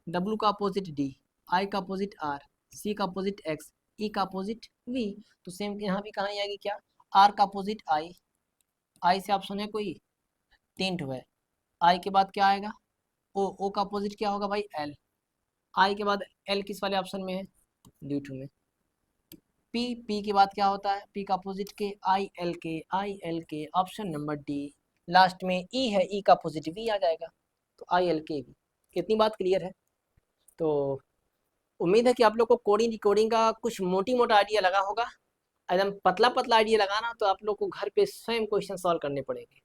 W का अपोजिट D, I का अपोजिट R, C का अपोजिट X, E का अपोजिट V। तो सेम यहाँ भी कहाँ आएगी क्या? R का अपोजिट I, I से ऑप्शन है कोई? 3 ठो है। I के बाद क्या आएगा? O, O का अपोजिट क्या होगा भाई? L, I के बाद L किस वाले ऑप्शन में है? D ठो में। P, P के बाद क्या होता है? P का अपोजिट के, I L K, option number D. Last में E है, E का अपोजिट V आ जाएगा, तो ILKV। इतनी बात क्लियर है? तो उम्मीद है कि आप लोग को कोडिंग डिकोडिंग का कुछ मोटी मोटा आइडिया लगा होगा। एकदम पतला पतला आइडिया लगाना तो आप लोग को घर पे स्वयं क्वेश्चन सॉल्व करने पड़ेंगे।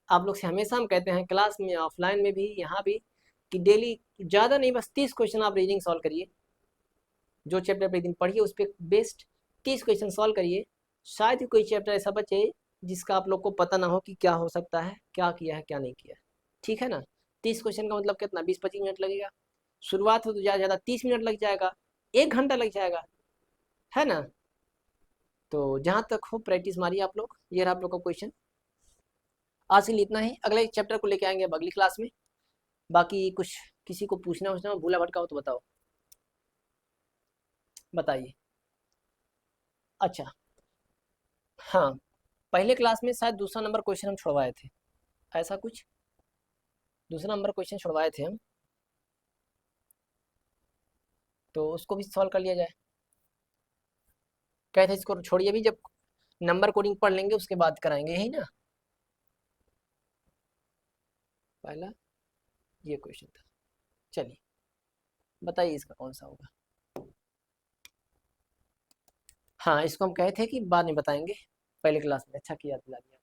आप लोग से हमेशा हम कहते हैं क्लास में, ऑफलाइन में भी, यहाँ भी, कि डेली ज़्यादा नहीं बस 30 क्वेश्चन आप रीडिंग सॉल्व करिए। जो चैप्टर पर दिन पढ़िए उस पर बेस्ट 30 क्वेश्चन सॉल्व करिए। शायद ही कोई चैप्टर ऐसा बचे जिसका आप लोग को पता ना हो कि क्या हो सकता है, क्या किया है, क्या नहीं किया है। ठीक है ना? 30 क्वेश्चन का मतलब कितना? 20-25 मिनट लगेगा। शुरुआत हो तो ज़्यादा ज़्यादा 30 मिनट लग जाएगा, 1 घंटा लग जाएगा, है ना? तो जहाँ तक हो प्रैक्टिस मारिए आप लोग। ये रहा आप लोग का क्वेश्चन। आज के लिए इतना ही, अगले चैप्टर को लेके आएंगे अब अगली क्लास में। बाकी कुछ किसी को पूछना वूछना भूला भटका हो तो बताओ, बताइए। अच्छा, हाँ, पहले क्लास में शायद दूसरा नंबर क्वेश्चन हम छुड़वाए थे, ऐसा कुछ दूसरा नंबर क्वेश्चन छुड़वाए थे हम, तो उसको भी सॉल्व कर लिया जाए। कहते इसको छोड़िए भी, जब नंबर कोडिंग पढ़ लेंगे उसके बाद कराएंगे, यही ना? पहला ये क्वेश्चन था, चलिए बताइए इसका कौन सा होगा। हाँ, इसको हम कहे थे कि बाद में बताएंगे, पहले क्लास में। अच्छा किया दिला दिया।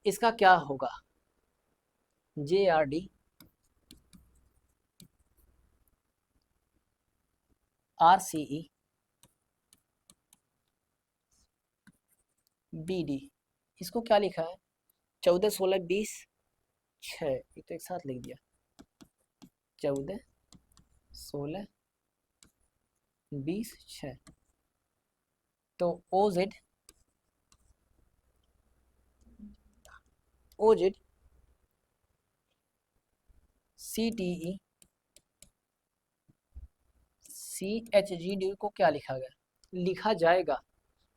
इसका क्या होगा? JRD RCE BD, इसको क्या लिखा है? 14, 16, 20, 6, ये तो एक साथ लिख दिया। 14, 16, 20, 6। तो OZ CTE CHGD को क्या लिखा गया, लिखा जाएगा,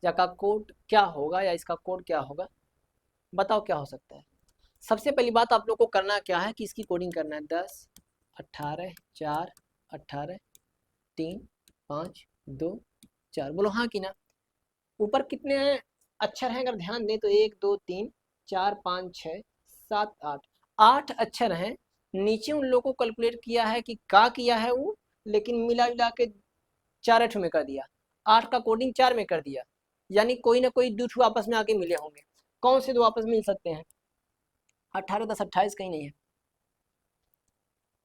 या का कोड क्या होगा, या इसका कोड क्या होगा? बताओ क्या हो सकता है। सबसे पहली बात आप लोग को करना क्या है कि इसकी कोडिंग करना है। 10, 18, 4, 18, 3, 5, 2, 4। बोलो हाँ कि ना? ऊपर कितने हैं अक्षर हैं अगर ध्यान दें तो? 1, 2, 3, 4, 5, 6, 7, 8, 8 अक्षर हैं। नीचे उन लोगों को कैलकुलेट किया है कि का किया है वो, लेकिन मिला जुला के 4 में कर दिया, 8 का कोडिंग 4 में कर दिया। यानी कोई ना कोई दो ठो आपस में आके मिले होंगे। कौन से दो आपस में मिल सकते हैं? 18, 10, 28 कहीं नहीं है।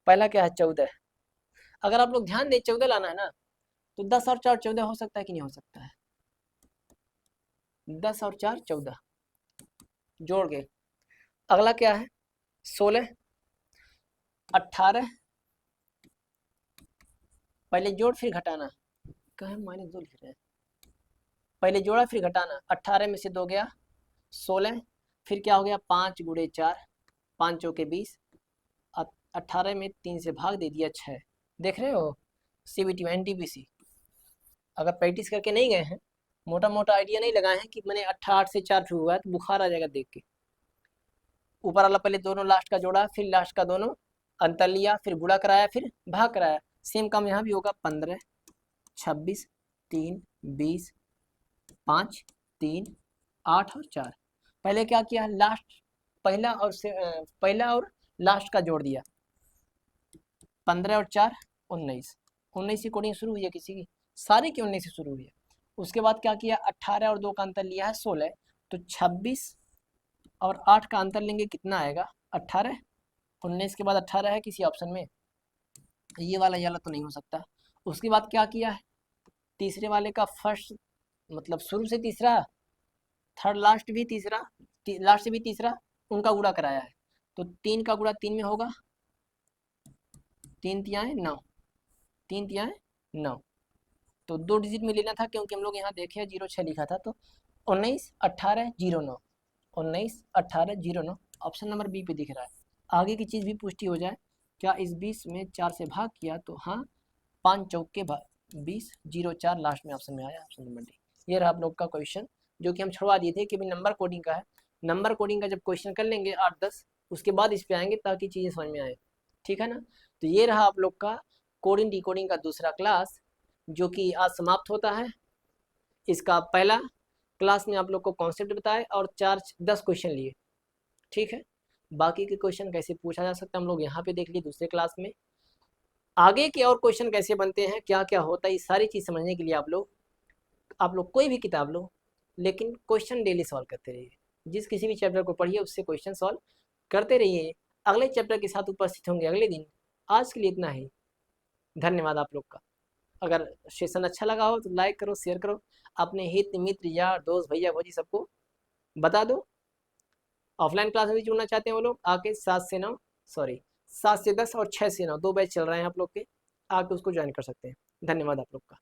पहला क्या है? 14। अगर आप लोग ध्यान दें 14 लाना है ना, तो 10 और 4 14 हो सकता है कि नहीं हो सकता है? 10 और 4 14 जोड़ के। अगला क्या है? 16, 18, पहले जोड़ फिर घटाना। कहे -2 लिख रहे हैं? पहले जोड़ा फिर घटाना, 18 में से 2 गया 16, फिर क्या हो गया 5 गुणे 4, 5 चौके 20, 18 में 3 से भाग दे दिया 6। देख रहे हो CBT में NTPC, अगर प्रैक्टिस करके नहीं गए हैं, मोटा मोटा आइडिया नहीं लगाए हैं कि मैंने 8 से 4 हुआ है तो बुखार आ जाएगा देख के। ऊपर वाला पहले दोनों लास्ट का जोड़ा, फिर लास्ट का दोनों अंतर लिया, फिर गुणा कराया, फिर भाग कराया। सेम काम यहाँ भी होगा, 15, 26, 3, 20, 5, 3, 8 और 4। पहले क्या किया, लास्ट पहला और लास्ट का जोड़ दिया, 15 और 4 19, 19 से कोडिंग शुरू हुई है किसी की, सारी की 19 से शुरू हुई है। उसके बाद क्या किया, 18 और 2 का अंतर लिया है 16, तो 26 और 8 का अंतर लेंगे कितना आएगा 18, 19 के बाद 18 है किसी ऑप्शन में, ये वाला तो नहीं हो सकता। उसके बाद क्या किया है, तीसरे वाले का फर्स्ट मतलब शुरू से तीसरा, थर्ड लास्ट भी तीसरा, लास्ट से भी तीसरा, उनका गुणा कराया है। तो 3 का गुणा 3 में होगा, 3 तियाएं 9, 3 तियाएं 9, तो 2 डिजिट में लेना था क्योंकि हम लोग यहाँ देखे 06 लिखा था, तो 19 18 09, 19 18 09, ऑप्शन नंबर बी पे दिख रहा है। आगे की चीज़ भी पुष्टि हो जाए, क्या इस 20 में 4 से भाग किया, तो हाँ 5 चौके 20, 04 लास्ट में ऑप्शन में आया, ऑप्शन नंबर डी। ये रहा आप लोग का क्वेश्चन, जो कि हम छुड़वा दिए थे कि भाई नंबर कोडिंग का है। नंबर कोडिंग का जब क्वेश्चन कर लेंगे 8-10, उसके बाद इस पे आएंगे ताकि चीज़ें समझ में आए, ठीक है ना। तो ये रहा आप लोग का कोडिंग डिकोडिंग का दूसरा क्लास, जो कि आज समाप्त होता है। इसका पहला क्लास में आप लोग को कॉन्सेप्ट बताए और 10 क्वेश्चन लिए, ठीक है। बाकी के क्वेश्चन कैसे पूछा जा सकता है हम लोग यहाँ पे देख लिए दूसरे क्लास में। आगे के और क्वेश्चन कैसे बनते हैं, क्या क्या होता है, ये सारी चीज़ समझने के लिए आप लोग कोई भी किताब लो, लेकिन क्वेश्चन डेली सॉल्व करते रहिए। जिस किसी भी चैप्टर को पढ़िए उससे क्वेश्चन सॉल्व करते रहिए। अगले चैप्टर के साथ उपस्थित होंगे अगले दिन। आज के लिए इतना ही, धन्यवाद आप लोग का। अगर सेशन अच्छा लगा हो तो लाइक करो, शेयर करो, अपने हित मित्र यार दोस्त भैया भौजी सबको बता दो। ऑफलाइन क्लास में भी जुड़ना चाहते हैं वो लोग, आके 7 से 10 और 6 से 9 2 बैच चल रहे हैं आप लोग के, आके उसको ज्वाइन कर सकते हैं। धन्यवाद आप लोग का।